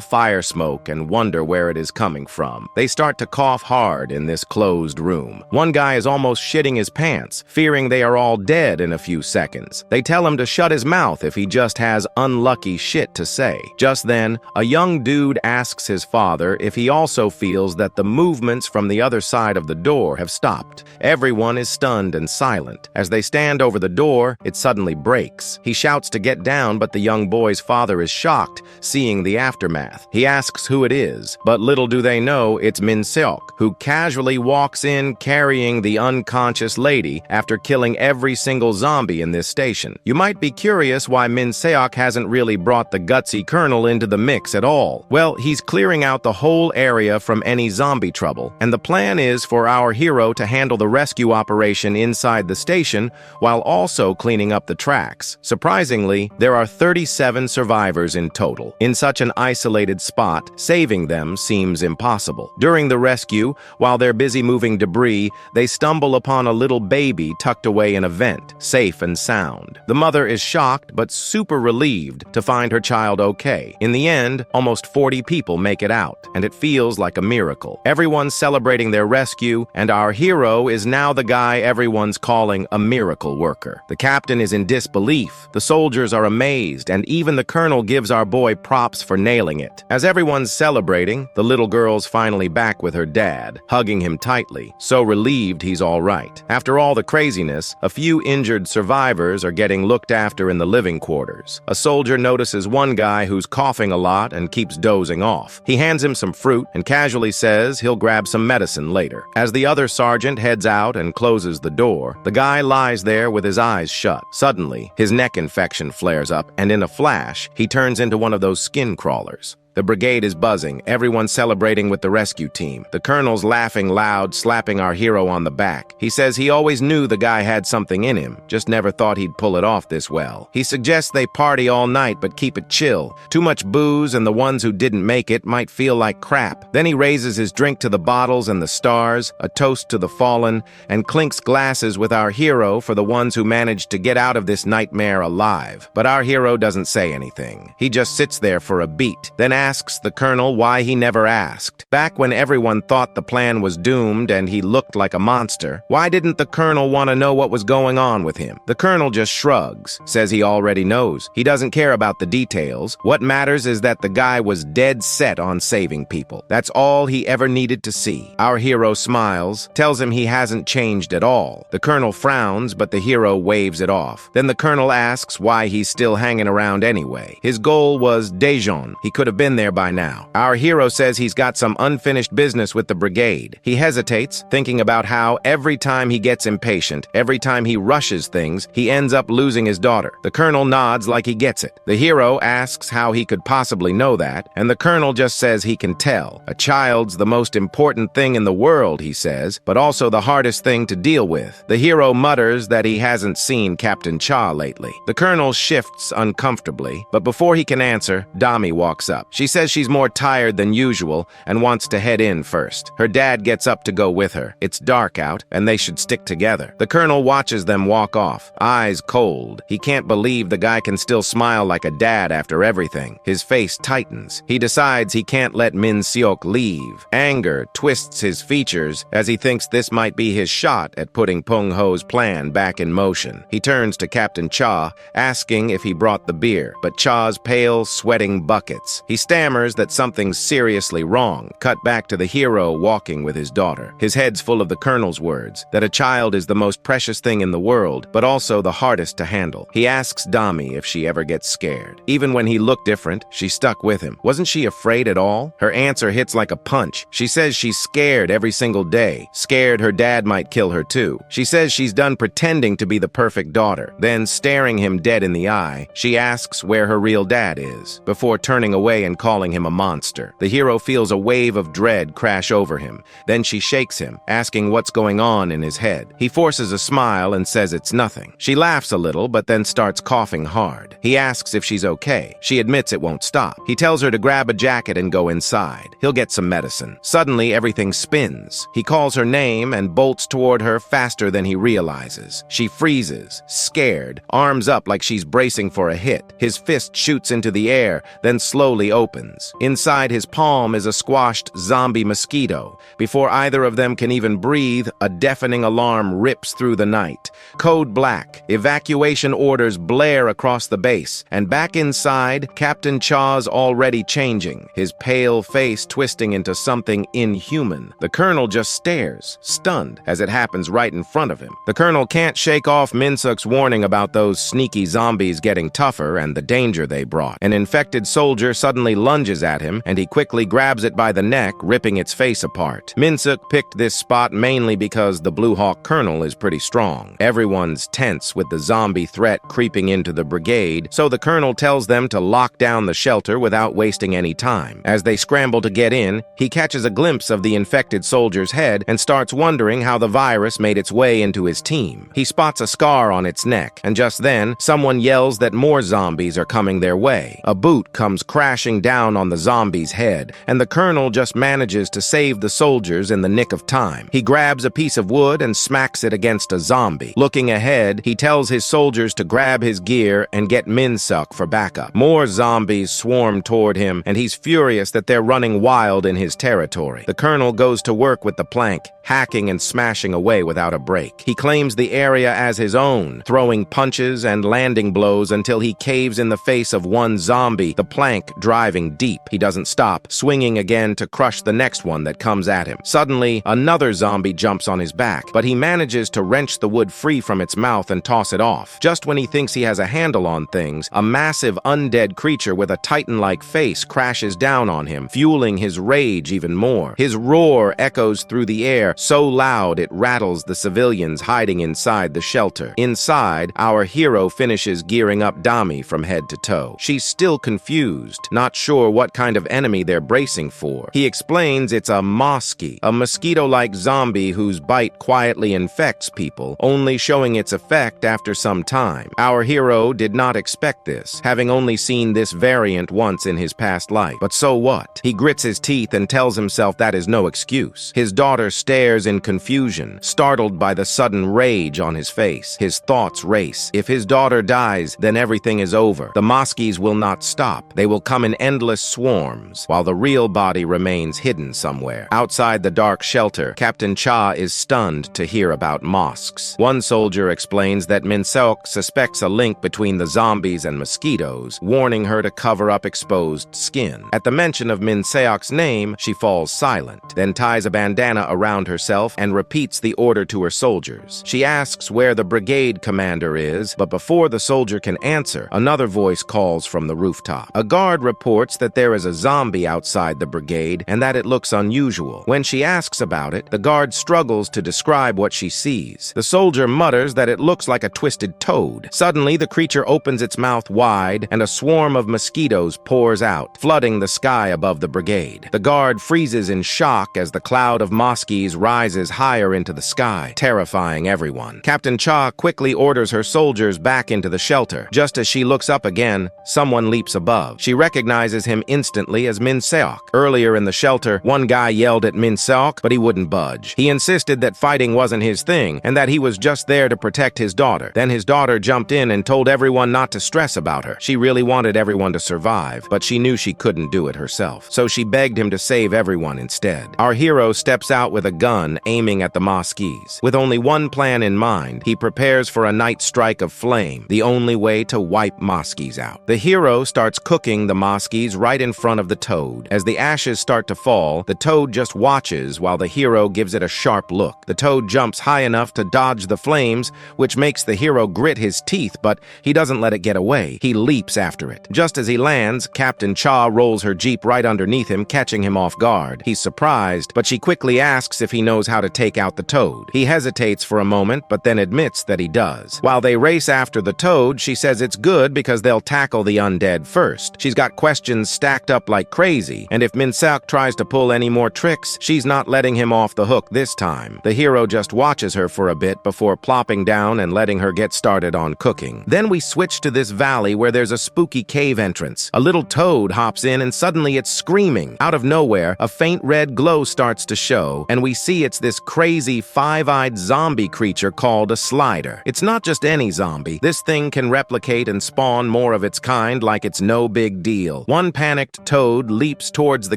fire smoke and wonder where it is coming from. They start to cough hard in this closed room. One guy is almost shitting his pants, fearing they are all dead in a few seconds. They tell him to shut his mouth if he just has unlucky shit to say. Just then, a young dude asks his father if he also feels that the movements from the other side of the door have stopped. Everyone is stunned and silent. As they stand over the door, it suddenly breaks. He shouts to get down, but the young boy's father is shocked, seeing the aftermath. He asks who it is, but little do they know it's Min Seok, who casually walks in carrying the unconscious lady after killing every single zombie in this station. You might be curious why Min Seok hasn't really brought the gutsy colonel into the mix at all. Well, he's clearing out the whole area from any zombie trouble, and the plan is for our hero to handle the rescue operation inside the station while also cleaning up the tracks. Surprisingly, there are 37 survivors in total. In such an isolated spot, saving them seems impossible. During the rescue, while they're busy moving debris, they stumble upon a little baby tucked away in a vent, safe and sound. The mother is shocked but super relieved to find her child okay. In the end, almost 40 people make it out, and it feels like a miracle. Everyone's celebrating their rescue, and our hero is now the guy everyone's calling a miracle worker. The captain is in disbelief, the soldiers are amazed, and even the colonel gives our boy props for nailing it. As everyone's celebrating, the little girl's finally back with her dad, hugging him tightly, so relieved he's all right. After all the craziness, a few injured survivors are getting looked after in the living quarters. A soldier notices one guy who's coughing a lot and keeps dozing off. He hands him some fruit and casually says he'll grab some medicine later. As the other sergeant heads out and closes the door, the guy lies there with his eyes shut. Suddenly, his neck infection flares up, and in a flash, he turns into one of those skin crawlers. The brigade is buzzing, everyone celebrating with the rescue team. The colonel's laughing loud, slapping our hero on the back. He says he always knew the guy had something in him, just never thought he'd pull it off this well. He suggests they party all night but keep it chill. Too much booze and the ones who didn't make it might feel like crap. Then he raises his drink to the bottles and the stars, a toast to the fallen, and clinks glasses with our hero for the ones who managed to get out of this nightmare alive. But our hero doesn't say anything. He just sits there for a beat, then asks the colonel why he never asked. Back when everyone thought the plan was doomed and he looked like a monster, why didn't the colonel want to know what was going on with him? The colonel just shrugs, says he already knows. He doesn't care about the details. What matters is that the guy was dead set on saving people. That's all he ever needed to see. Our hero smiles, tells him he hasn't changed at all. The colonel frowns, but the hero waves it off. Then the colonel asks why he's still hanging around anyway. His goal was Daejeon. He could have been there by now. Our hero says he's got some unfinished business with the brigade. He hesitates, thinking about how every time he gets impatient, every time he rushes things, he ends up losing his daughter. The colonel nods like he gets it. The hero asks how he could possibly know that, and the colonel just says he can tell. A child's the most important thing in the world, he says, but also the hardest thing to deal with. The hero mutters that he hasn't seen Captain Cha lately. The colonel shifts uncomfortably, but before he can answer, Dami walks up. She says she's more tired than usual and wants to head in first. Her dad gets up to go with her. It's dark out, and they should stick together. The colonel watches them walk off, eyes cold. He can't believe the guy can still smile like a dad after everything. His face tightens. He decides he can't let Min Seok leave. Anger twists his features as he thinks this might be his shot at putting Pung Ho's plan back in motion. He turns to Captain Cha, asking if he brought the beer, but Cha's pale, sweating buckets. He stands stammers that something's seriously wrong. Cut back to the hero walking with his daughter. His head's full of the Colonel's words, that a child is the most precious thing in the world, but also the hardest to handle. He asks Dami if she ever gets scared. Even when he looked different, she stuck with him. Wasn't she afraid at all? Her answer hits like a punch. She says she's scared every single day. Scared her dad might kill her too. She says she's done pretending to be the perfect daughter. Then, staring him dead in the eye, she asks where her real dad is, before turning away and calling him a monster. The hero feels a wave of dread crash over him. Then she shakes him, asking what's going on in his head. He forces a smile and says it's nothing. She laughs a little, but then starts coughing hard. He asks if she's okay. She admits it won't stop. He tells her to grab a jacket and go inside. He'll get some medicine. Suddenly, everything spins. He calls her name and bolts toward her faster than he realizes. She freezes, scared, arms up like she's bracing for a hit. His fist shoots into the air, then slowly opens. Inside his palm is a squashed zombie mosquito. Before either of them can even breathe, a deafening alarm rips through the night. Code black. Evacuation orders blare across the base. And back inside, Captain Cha's already changing, his pale face twisting into something inhuman. The Colonel just stares, stunned, as it happens right in front of him. The Colonel can't shake off Minsuk's warning about those sneaky zombies getting tougher and the danger they brought. An infected soldier suddenly lunges at him, and he quickly grabs it by the neck, ripping its face apart. Minsuk picked this spot mainly because the Blue Hawk Colonel is pretty strong. Everyone's tense with the zombie threat creeping into the brigade, so the Colonel tells them to lock down the shelter without wasting any time. As they scramble to get in, he catches a glimpse of the infected soldier's head and starts wondering how the virus made its way into his team. He spots a scar on its neck, and just then, someone yells that more zombies are coming their way. A boot comes crashing down on the zombie's head, and the Colonel just manages to save the soldiers in the nick of time. He grabs a piece of wood and smacks it against a zombie. Looking ahead, he tells his soldiers to grab his gear and get Minsuk for backup. More zombies swarm toward him, and he's furious that they're running wild in his territory. The Colonel goes to work with the plank, hacking and smashing away without a break. He claims the area as his own, throwing punches and landing blows until he caves in the face of one zombie, the plank driving deep. He doesn't stop, swinging again to crush the next one that comes at him. Suddenly, another zombie jumps on his back, but he manages to wrench the wood free from its mouth and toss it off. Just when he thinks he has a handle on things, a massive undead creature with a titan-like face crashes down on him, fueling his rage even more. His roar echoes through the air, so loud it rattles the civilians hiding inside the shelter. Inside, our hero finishes gearing up Dami from head to toe. She's still confused, not sure what kind of enemy they're bracing for. He explains it's a mosky, a mosquito-like zombie whose bite quietly infects people, only showing its effect after some time. Our hero did not expect this, having only seen this variant once in his past life. But so what? He grits his teeth and tells himself that is no excuse. His daughter stares in confusion, startled by the sudden rage on his face. His thoughts race. If his daughter dies, then everything is over. The Moskies will not stop. They will come in endless swarms, while the real body remains hidden somewhere. Outside the dark shelter, Captain Cha is stunned to hear about mosques. One soldier explains that Minsuk suspects a link between the zombies and mosquitoes, warning her to cover up exposed skin. At the mention of Minsuk's name, she falls silent, then ties a bandana around herself and repeats the order to her soldiers. She asks where the brigade commander is, but before the soldier can answer, another voice calls from the rooftop. A guard reports that there is a zombie outside the brigade and that it looks unusual. When she asks about it, the guard struggles to describe what she sees. The soldier mutters that it looks like a twisted toad. Suddenly, the creature opens its mouth wide and a swarm of mosquitoes pours out, flooding the sky above the brigade. The guard freezes in shock as the cloud of moskies rises higher into the sky, terrifying everyone. Captain Cha quickly orders her soldiers back into the shelter. Just as she looks up again, someone leaps above. She recognizes him instantly as Minsuk. Earlier in the shelter, one guy yelled at Minsuk, but he wouldn't budge. He insisted that fighting wasn't his thing, and that he was just there to protect his daughter. Then his daughter jumped in and told everyone not to stress about her. She really wanted everyone to survive, but she knew she couldn't do it herself. So she begged him to save everyone instead. Our hero steps out with a gun, aiming at the Moskies. With only one plan in mind, he prepares for a night strike of flame, the only way to wipe Moskies out. The hero starts cooking the Moskies cookies right in front of the toad. As the ashes start to fall, the toad just watches while the hero gives it a sharp look. The toad jumps high enough to dodge the flames, which makes the hero grit his teeth, but he doesn't let it get away. He leaps after it. Just as he lands, Captain Cha rolls her jeep right underneath him, catching him off guard. He's surprised, but she quickly asks if he knows how to take out the toad. He hesitates for a moment, but then admits that he does. While they race after the toad, she says it's good because they'll tackle the undead first. She's got questions stacked up like crazy, and if Min-seok tries to pull any more tricks, she's not letting him off the hook this time. The hero just watches her for a bit before plopping down and letting her get started on cooking. Then we switch to this valley where there's a spooky cave entrance. A little toad hops in and suddenly it's screaming. Out of nowhere, a faint red glow starts to show, and we see it's this crazy five-eyed zombie creature called a slider. It's not just any zombie. This thing can replicate and spawn more of its kind like it's no big deal. One panicked toad leaps towards the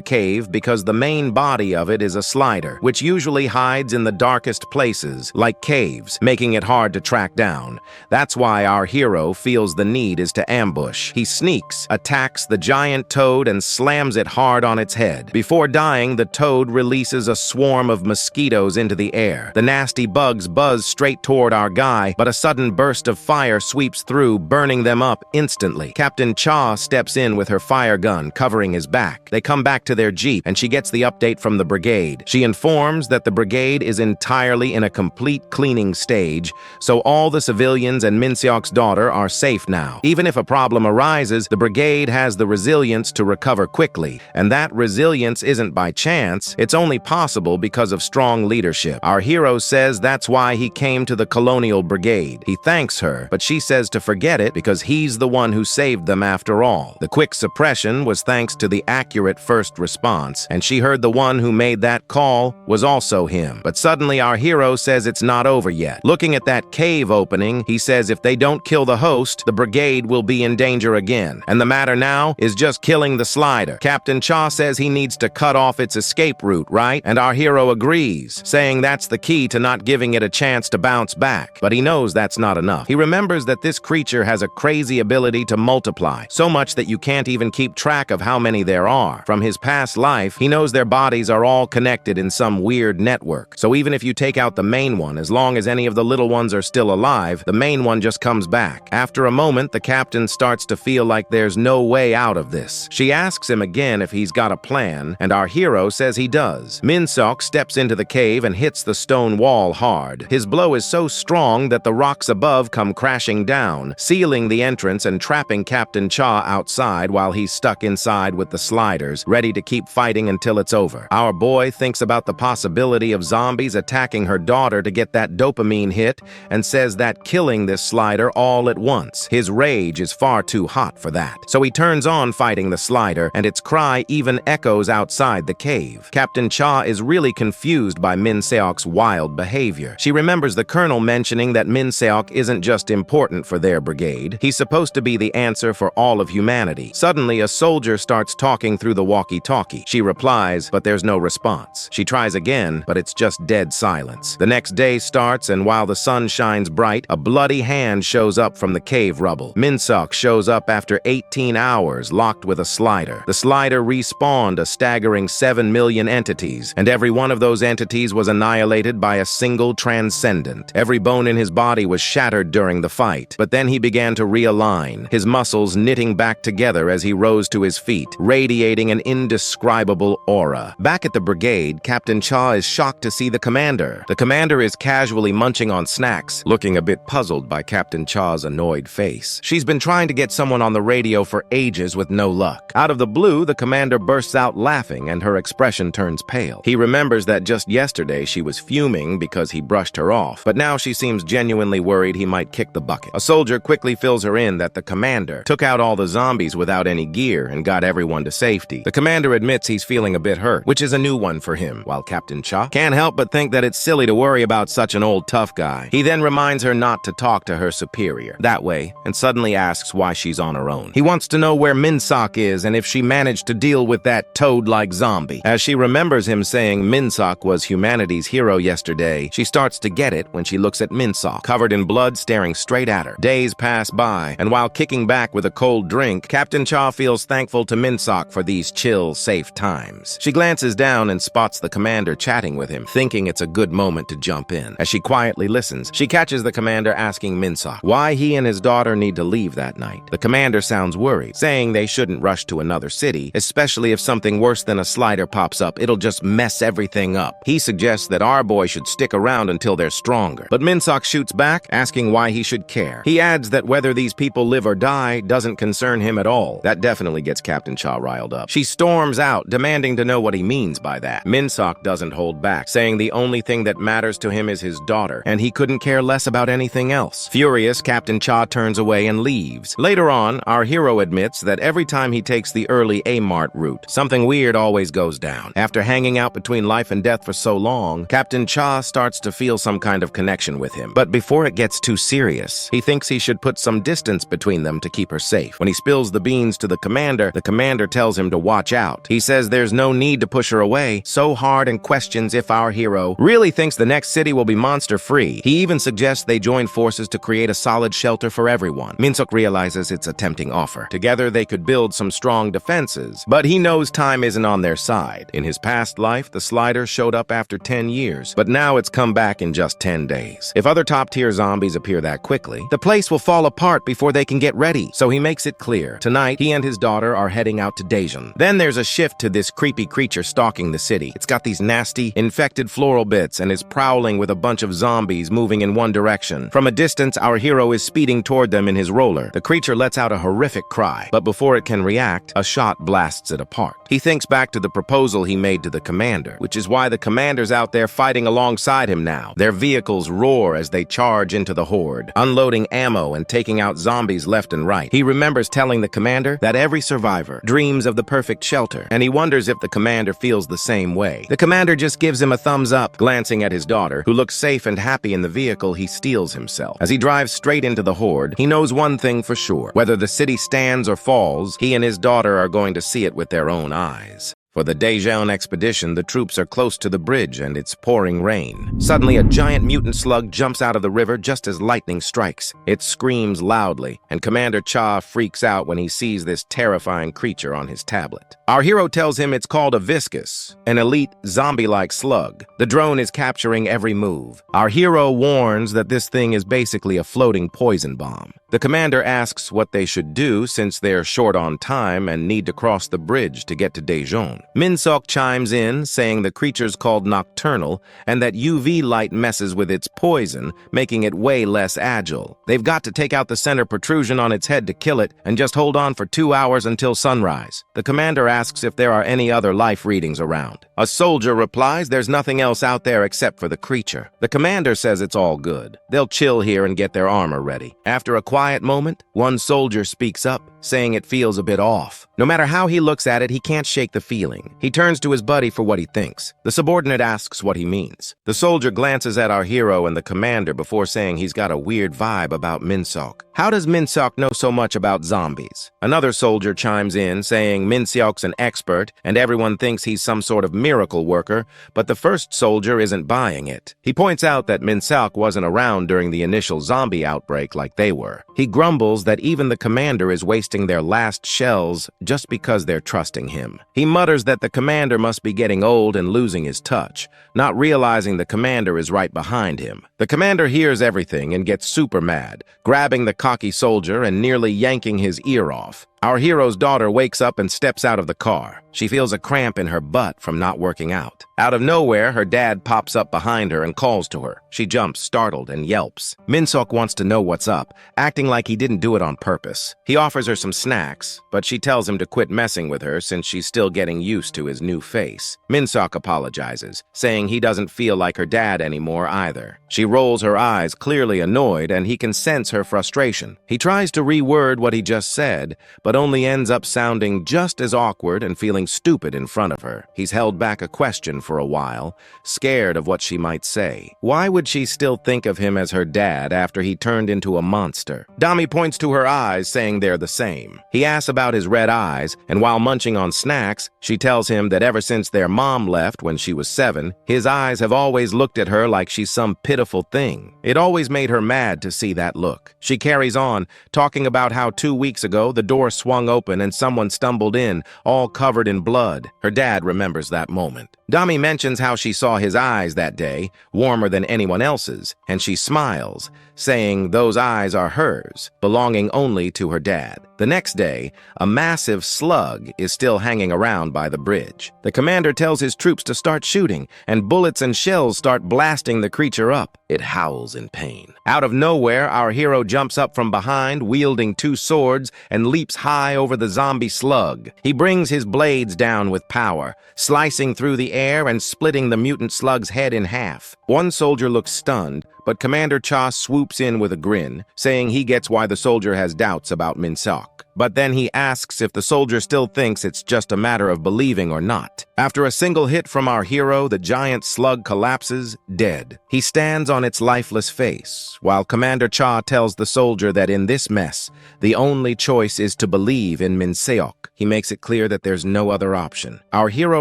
cave because the main body of it is a slider, which usually hides in the darkest places, like caves, making it hard to track down. That's why our hero feels the need is to ambush. He sneaks, attacks the giant toad, and slams it hard on its head. Before dying, the toad releases a swarm of mosquitoes into the air. The nasty bugs buzz straight toward our guy, but a sudden burst of fire sweeps through, burning them up instantly. Captain Cha steps in with her fire gun, covering his back. They come back to their jeep, and she gets the update from the brigade. She informs that the brigade is entirely in a complete cleaning stage, so all the civilians and Min-seok's daughter are safe now. Even if a problem arises, the brigade has the resilience to recover quickly, and that resilience isn't by chance, it's only possible because of strong leadership. Our hero says that's why he came to the colonial brigade. He thanks her, but she says to forget it because he's the one who saved them after all. The quick suppression was thanks to the accurate first response, and she heard the one who made that call was also him. But suddenly our hero says it's not over yet. Looking at that cave opening, he says if they don't kill the host, the brigade will be in danger again. And the matter now is just killing the slider. Captain Cha says he needs to cut off its escape route, right? And our hero agrees, saying that's the key to not giving it a chance to bounce back. But he knows that's not enough. He remembers that this creature has a crazy ability to multiply, so much that you can't even keep track of how many there are. From his past life, he knows their bodies are all connected in some weird network. So even if you take out the main one, as long as any of the little ones are still alive, the main one just comes back. After a moment, the captain starts to feel like there's no way out of this. She asks him again if he's got a plan, and our hero says he does. Min-seok steps into the cave and hits the stone wall hard. His blow is so strong that the rocks above come crashing down, sealing the entrance and trapping Captain Cha outside while he's stuck inside with the sliders, ready to keep fighting until it's over. Our boy thinks about the possibility of zombies attacking her daughter to get that dopamine hit and says that killing this slider all at once. His rage is far too hot for that. So he turns on fighting the slider, and its cry even echoes outside the cave. Captain Cha is really confused by Min-seok's wild behavior. She remembers the colonel mentioning that Min-seok isn't just important for their brigade. He's supposed to be the answer for all of humanity. Suddenly, a soldier starts talking through the walkie-talkie. She replies, but there's no response. She tries again, but it's just dead silence. The next day starts, and while the sun shines bright, a bloody hand shows up from the cave rubble. Min-seok shows up after 18 hours, locked with a slider. The slider respawned a staggering 7 million entities, and every one of those entities was annihilated by a single transcendent. Every bone in his body was shattered during the fight, but then he began to realign, his muscles knitting back together as he rose to his feet, radiating an indescribable aura. Back at the brigade, Captain Cha is shocked to see the commander. The commander is casually munching on snacks, looking a bit puzzled by Captain Cha's annoyed face. She's been trying to get someone on the radio for ages with no luck. Out of the blue, the commander bursts out laughing, and her expression turns pale. He remembers that just yesterday she was fuming because he brushed her off, but now she seems genuinely worried he might kick the bucket. A soldier quickly fills her in that the commander took out all the zombies without any gear and got everyone to safety. The commander admits he's feeling a bit hurt, which is a new one for him, while Captain Cha can't help but think that it's silly to worry about such an old tough guy. He then reminds her not to talk to her superior that way, and suddenly asks why she's on her own. He wants to know where Min-seok is and if she managed to deal with that toad-like zombie. As she remembers him saying Min-seok was humanity's hero yesterday, she starts to get it when she looks at Min-seok, covered in blood, staring straight at her. Days pass by, and while kicking back with a cold drink, Captain Cha feels feels thankful to Minsok for these chill, safe times. She glances down and spots the commander chatting with him, thinking it's a good moment to jump in. As she quietly listens, she catches the commander asking Minsok why he and his daughter need to leave that night. The commander sounds worried, saying they shouldn't rush to another city, especially if something worse than a slider pops up. It'll just mess everything up. He suggests that our boy should stick around until they're stronger. But Minsok shoots back, asking why he should care. He adds that whether these people live or die doesn't concern him at all. That definitely gets Captain Cha riled up. She storms out, demanding to know what he means by that. Minsok doesn't hold back, saying the only thing that matters to him is his daughter, and he couldn't care less about anything else. Furious, Captain Cha turns away and leaves. Later on, our hero admits that every time he takes the early A-Mart route, something weird always goes down. After hanging out between life and death for so long, Captain Cha starts to feel some kind of connection with him. But before it gets too serious, he thinks he should put some distance between them to keep her safe. When he spills the beans to the commander tells him to watch out. He says there's no need to push her away so hard and questions if our hero really thinks the next city will be monster-free. He even suggests they join forces to create a solid shelter for everyone. Minsok realizes it's a tempting offer. Together they could build some strong defenses, but he knows time isn't on their side. In his past life, the slider showed up after 10 years, but now it's come back in just 10 days. If other top-tier zombies appear that quickly, the place will fall apart before they can get ready. So he makes it clear. Tonight, he and his daughter are heading out to Daejeon. Then there's a shift to this creepy creature stalking the city. It's got these nasty, infected floral bits and is prowling with a bunch of zombies moving in one direction. From a distance, our hero is speeding toward them in his roller. The creature lets out a horrific cry, but before it can react, a shot blasts it apart. He thinks back to the proposal he made to the commander, which is why the commander's out there fighting alongside him now. Their vehicles roar as they charge into the horde, unloading ammo and taking out zombies left and right. He remembers telling the commander that every survivor dreams of the perfect shelter, and he wonders if the commander feels the same way. The commander just gives him a thumbs up. Glancing at his daughter, who looks safe and happy in the vehicle, he steels himself. As he drives straight into the horde, he knows one thing for sure. Whether the city stands or falls, he and his daughter are going to see it with their own eyes. For the Daejeon expedition, the troops are close to the bridge and it's pouring rain. Suddenly, a giant mutant slug jumps out of the river just as lightning strikes. It screams loudly, and Commander Cha freaks out when he sees this terrifying creature on his tablet. Our hero tells him it's called a viscus, an elite zombie-like slug. The drone is capturing every move. Our hero warns that this thing is basically a floating poison bomb. The commander asks what they should do since they're short on time and need to cross the bridge to get to Daejeon. Minsok chimes in, saying the creature's called nocturnal and that UV light messes with its poison, making it way less agile. They've got to take out the center protrusion on its head to kill it and just hold on for 2 hours until sunrise. The commander asks if there are any other life readings around. A soldier replies there's nothing else out there except for the creature. The commander says it's all good. They'll chill here and get their armor ready. After a quiet moment, one soldier speaks up, saying it feels a bit off. No matter how he looks at it, he can't shake the feeling. He turns to his buddy for what he thinks. The subordinate asks what he means. The soldier glances at our hero and the commander before saying he's got a weird vibe about Minsok. How does Minsok know so much about zombies? Another soldier chimes in, saying Minsok's an expert and everyone thinks he's some sort of miracle worker, but the first soldier isn't buying it. He points out that Minsok wasn't around during the initial zombie outbreak like they were. He grumbles that even the commander is wasting their last shells just because they're trusting him. He mutters that the commander must be getting old and losing his touch, not realizing the commander is right behind him. The commander hears everything and gets super mad, grabbing the cocky soldier and nearly yanking his ear off. Our hero's daughter wakes up and steps out of the car. She feels a cramp in her butt from not working out. Out of nowhere, her dad pops up behind her and calls to her. She jumps, startled, and yelps. Minsok wants to know what's up, acting like he didn't do it on purpose. He offers her some snacks, but she tells him to quit messing with her since she's still getting used to his new face. Minsok apologizes, saying he doesn't feel like her dad anymore either. She rolls her eyes, clearly annoyed, and he can sense her frustration. He tries to reword what he just said, but only ends up sounding just as awkward and feeling stupid in front of her. He's held back a question for a while, scared of what she might say. Why would she still think of him as her dad after he turned into a monster? Dami points to her eyes, saying they're the same. He asks about his red eyes, and while munching on snacks, she tells him that ever since their mom left when she was 7, his eyes have always looked at her like she's some pitiful thing. It always made her mad to see that look. She carries on, talking about how 2 weeks ago the door swung open and someone stumbled in, all covered in blood. Her dad remembers that moment. Dami mentions how she saw his eyes that day, warmer than anyone else's, and she smiles, saying those eyes are hers, belonging only to her dad. The next day, a massive slug is still hanging around by the bridge. The commander tells his troops to start shooting, and bullets and shells start blasting the creature up. It howls in pain. Out of nowhere, our hero jumps up from behind, wielding 2 swords, and leaps high over the zombie slug. He brings his blades down with power, slicing through the air and splitting the mutant slug's head in half. One soldier looks stunned, but Commander Cha swoops in with a grin, saying he gets why the soldier has doubts about Min Seok. But then he asks if the soldier still thinks it's just a matter of believing or not. After a single hit from our hero, the giant slug collapses, dead. He stands on its lifeless face, while Commander Cha tells the soldier that in this mess, the only choice is to believe in Min Seok. He makes it clear that there's no other option. Our hero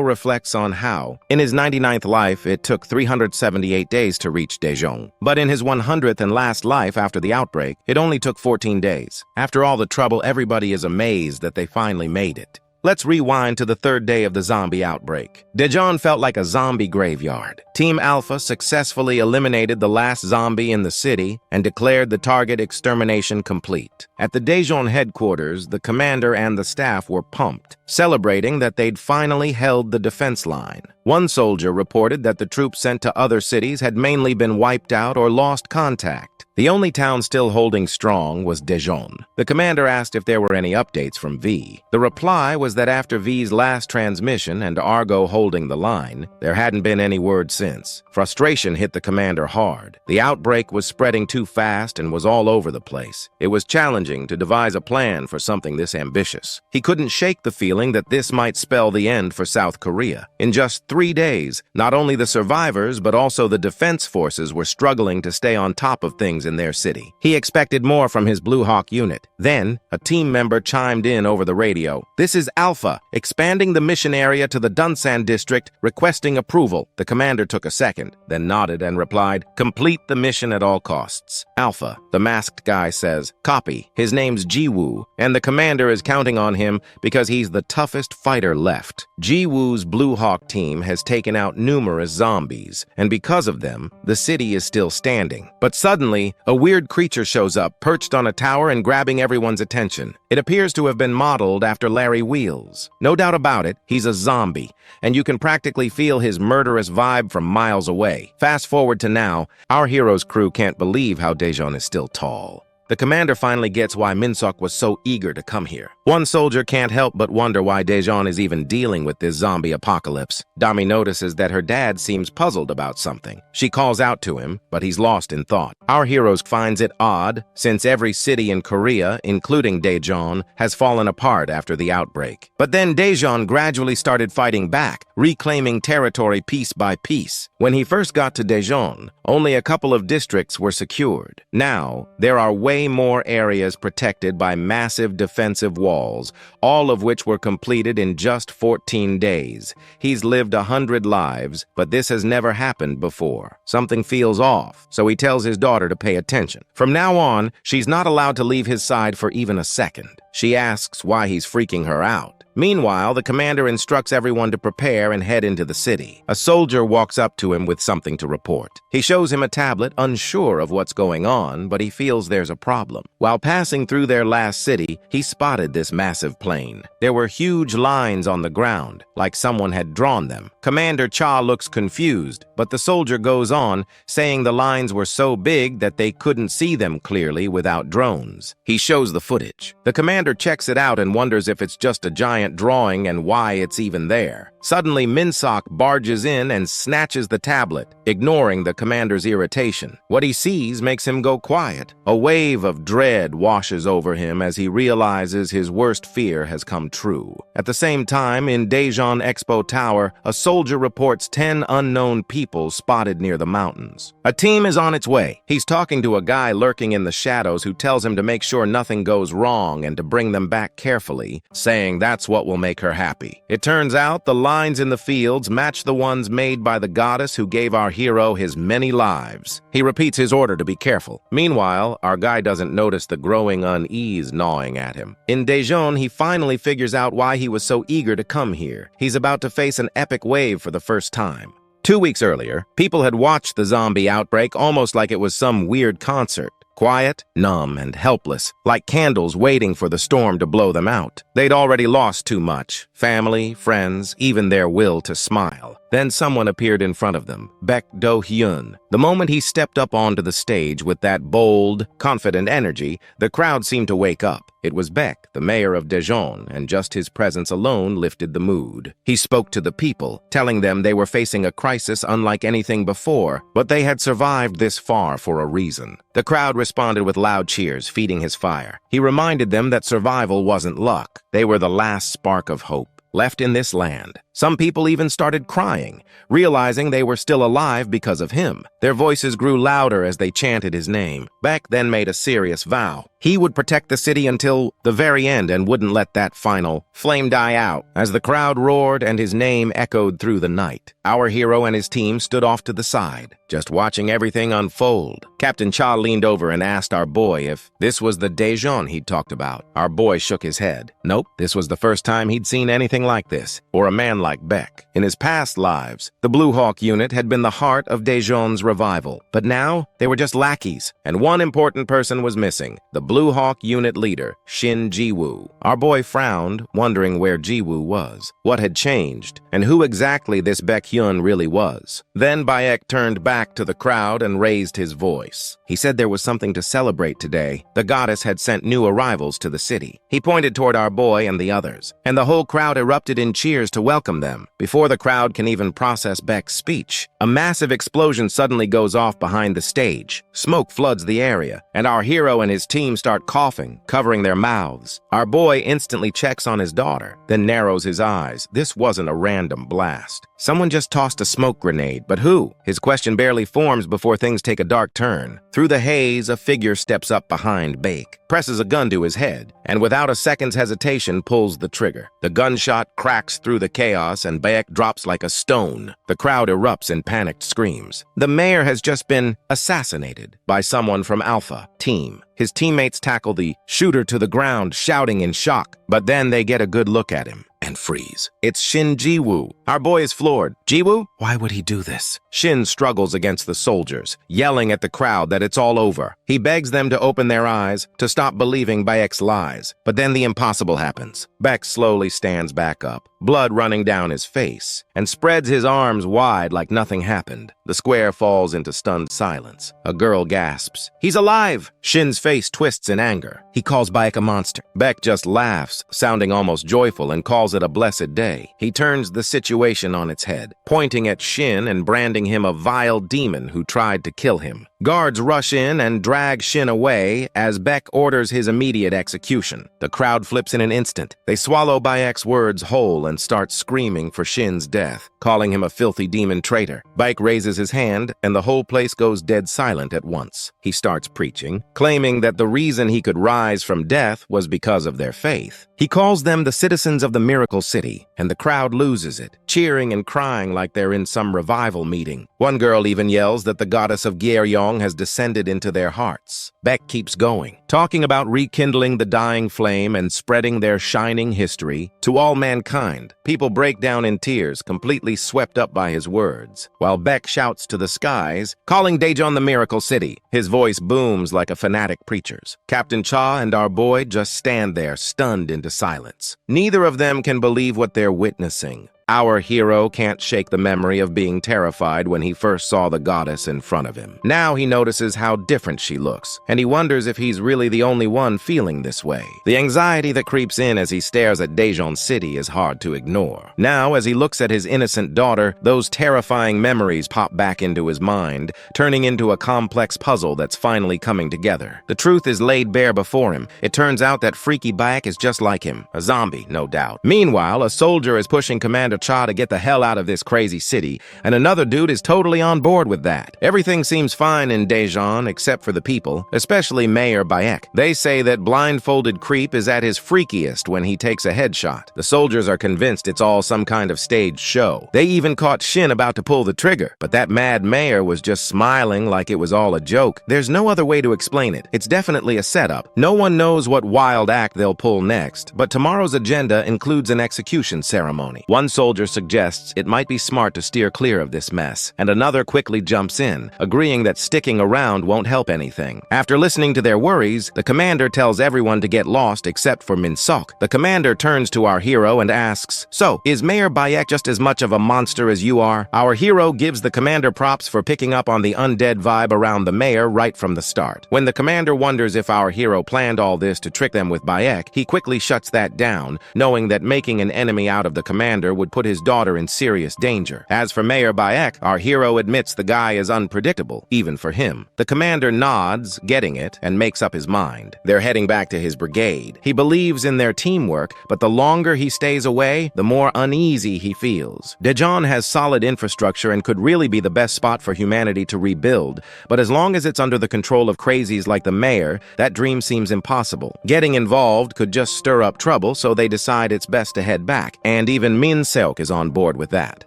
reflects on how, in his 99th life, it took 378 days to reach Daejeon. But in his 100th and last life after the outbreak, it only took 14 days. After all the trouble, everybody is amazed that they finally made it. Let's rewind to the 3rd day of the zombie outbreak. Daejeon felt like a zombie graveyard. Team Alpha successfully eliminated the last zombie in the city and declared the target extermination complete. At the Daejeon headquarters, the commander and the staff were pumped, celebrating that they'd finally held the defense line. One soldier reported that the troops sent to other cities had mainly been wiped out or lost contact. The only town still holding strong was Daejeon. The commander asked if there were any updates from V. The reply was that after V's last transmission and Argo holding the line, there hadn't been any word since. Frustration hit the commander hard. The outbreak was spreading too fast and was all over the place. It was challenging to devise a plan for something this ambitious. He couldn't shake the feeling that this might spell the end for South Korea. In just 3 days, not only the survivors but also the defense forces were struggling to stay on top of things in their city. He expected more from his Blue Hawk unit. Then, a team member chimed in over the radio. "This is Alpha, expanding the mission area to the Dunsan district, requesting approval." The commander took a second, then nodded and replied, "Complete the mission at all costs." Alpha, the masked guy, says, "Copy. His name's Ji-woo, and the commander is counting on him because he's the toughest fighter left." Ji-woo's Blue Hawk team has taken out numerous zombies, and because of them, the city is still standing. But suddenly, a weird creature shows up, perched on a tower and grabbing everyone's attention. It appears to have been modeled after Larry Wheels. No doubt about it, he's a zombie, and you can practically feel his murderous vibe from miles away. Fast forward to now, our hero's crew can't believe how Daejeon is still tall. The commander finally gets why Min Seok was so eager to come here. One soldier can't help but wonder why Daejeon is even dealing with this zombie apocalypse. Dami notices that her dad seems puzzled about something. She calls out to him, but he's lost in thought. Our hero finds it odd, since every city in Korea, including Daejeon, has fallen apart after the outbreak. But then Daejeon gradually started fighting back, reclaiming territory piece by piece. When he first got to Daejeon, only a couple of districts were secured. Now, there are way more areas protected by massive defensive walls, all of which were completed in just 14 days. He's lived 100 lives, but this has never happened before. Something feels off, so he tells his daughter to pay attention. From now on, she's not allowed to leave his side for even a second. She asks why he's freaking her out. Meanwhile, the commander instructs everyone to prepare and head into the city. A soldier walks up to him with something to report. He shows him a tablet, unsure of what's going on, but he feels there's a problem. While passing through their last city, he spotted this massive plane. There were huge lines on the ground, like someone had drawn them. Commander Cha looks confused, but the soldier goes on, saying the lines were so big that they couldn't see them clearly without drones. He shows the footage. The commander checks it out and wonders if it's just a giant drawing and why it's even there. Suddenly, Min Seok barges in and snatches the tablet, ignoring the commander's irritation. What he sees makes him go quiet. A wave of dread washes over him as he realizes his worst fear has come true. At the same time, in Daejeon Expo Tower, a soldier reports 10 unknown people spotted near the mountains. A team is on its way. He's talking to a guy lurking in the shadows who tells him to make sure nothing goes wrong and to bring them back carefully, saying that's what will make her happy. It turns out the lines in the fields match the ones made by the goddess who gave our hero his many lives. He repeats his order to be careful. Meanwhile, our guy doesn't notice the growing unease gnawing at him. In Daejeon, he finally figures out why he was so eager to come here. He's about to face an epic wave for the first time. 2 weeks earlier, people had watched the zombie outbreak almost like it was some weird concert. Quiet, numb, and helpless, like candles waiting for the storm to blow them out. They'd already lost too much. Family, friends, even their will to smile. Then someone appeared in front of them, Baek Do-hyun. The moment he stepped up onto the stage with that bold, confident energy, the crowd seemed to wake up. It was Baek, the mayor of Daejeon, and just his presence alone lifted the mood. He spoke to the people, telling them they were facing a crisis unlike anything before, but they had survived this far for a reason. The crowd responded with loud cheers, feeding his fire. He reminded them that survival wasn't luck. They were the last spark of hope left in this land. Some people even started crying, realizing they were still alive because of him. Their voices grew louder as they chanted his name. Baek then made a serious vow. He would protect the city until the very end and wouldn't let that final flame die out. As the crowd roared and his name echoed through the night, our hero and his team stood off to the side, just watching everything unfold. Captain Cha leaned over and asked our boy if this was the Daejeon he'd talked about. Our boy shook his head. Nope, this was the first time he'd seen anything like this, or a man like Baek. In his past lives, the Blue Hawk unit had been the heart of Daejeon's revival, but now they were just lackeys, and one important person was missing, the Blue Hawk unit leader, Shin Ji-woo. Our boy frowned, wondering where Ji-woo was, what had changed, and who exactly this Baek-hyun really was. Then Baek turned back to the crowd and raised his voice. He said there was something to celebrate today. The goddess had sent new arrivals to the city. He pointed toward our boy and the others, and the whole crowd erupted in cheers to welcome them. Before the crowd can even process Baek's speech, a massive explosion suddenly goes off behind the stage. Smoke floods the area, and our hero and his team start coughing, covering their mouths. Our boy instantly checks on his daughter, then narrows his eyes. This wasn't a random blast. Someone just tossed a smoke grenade, but who? His question barely forms before things take a dark turn. Through the haze, a figure steps up behind Baek, presses a gun to his head, and without a second's hesitation pulls the trigger. The gunshot cracks through the chaos and Baek drops like a stone. The crowd erupts in panicked screams. The mayor has just been assassinated by someone from Alpha Team. His teammates tackle the shooter to the ground, shouting in shock, but then they get a good look at him and freeze. It's Shin Ji-woo. Our boy is floored. Ji-woo? Why would he do this? Shin struggles against the soldiers, yelling at the crowd that it's all over. He begs them to open their eyes, to stop believing Baek's lies. But then the impossible happens. Baek slowly stands back up, blood running down his face, and spreads his arms wide like nothing happened. The square falls into stunned silence. A girl gasps. He's alive! Shin's face twists in anger. He calls Baek a monster. Baek just laughs, sounding almost joyful, and calls it a blessed day. He turns the situation on its head, pointing at Shin and branding him a vile demon who tried to kill him. Guards rush in and drag Shin away as Baek orders his immediate execution. The crowd flips in an instant. They swallow Baek's words whole and start screaming for Shin's death, calling him a filthy demon traitor. Baek raises his hand, and the whole place goes dead silent at once. He starts preaching, claiming that the reason he could rise from death was because of their faith. He calls them the citizens of the miracle city, and the crowd loses it, cheering and crying like they're in some revival meeting. One girl even yells that the goddess of Gyeoryong has descended into their hearts. Baek keeps going, talking about rekindling the dying flame and spreading their shining history to all mankind. People break down in tears, completely swept up by his words, while Baek shouts to the skies, calling Daejeon the miracle city. His voice booms like a fanatic preacher's. Captain Cha and our boy just stand there, stunned into silence. Neither of them can believe what they're witnessing. Our hero can't shake the memory of being terrified when he first saw the goddess in front of him. Now he notices how different she looks, and he wonders if he's really the only one feeling this way. The anxiety that creeps in as he stares at Daejeon City is hard to ignore. Now, as he looks at his innocent daughter, those terrifying memories pop back into his mind, turning into a complex puzzle that's finally coming together. The truth is laid bare before him. It turns out that freaky Baek is just like him, a zombie, no doubt. Meanwhile, a soldier is pushing Commander Cha to get the hell out of this crazy city, and another dude is totally on board with that. Everything seems fine in Daejeon except for the people, especially Mayor Bayek. They say that blindfolded creep is at his freakiest when he takes a headshot. The soldiers are convinced it's all some kind of staged show. They even caught Shin about to pull the trigger, but that mad mayor was just smiling like it was all a joke. There's no other way to explain it. It's definitely a setup. No one knows what wild act they'll pull next, but tomorrow's agenda includes an execution ceremony. One soldier suggests it might be smart to steer clear of this mess, and another quickly jumps in, agreeing that sticking around won't help anything. After listening to their worries, the commander tells everyone to get lost except for Min-seok. The commander turns to our hero and asks, "So, is Mayor Bayek just as much of a monster as you are?" Our hero gives the commander props for picking up on the undead vibe around the mayor right from the start. When the commander wonders if our hero planned all this to trick them with Bayek, he quickly shuts that down, knowing that making an enemy out of the commander would put his daughter in serious danger. As for Mayor Bayek, our hero admits the guy is unpredictable, even for him. The commander nods, getting it, and makes up his mind. They're heading back to his brigade. He believes in their teamwork, but the longer he stays away, the more uneasy he feels. Daejeon has solid infrastructure and could really be the best spot for humanity to rebuild, but as long as it's under the control of crazies like the mayor, that dream seems impossible. Getting involved could just stir up trouble, so they decide it's best to head back, and even Min-seok is on board with that.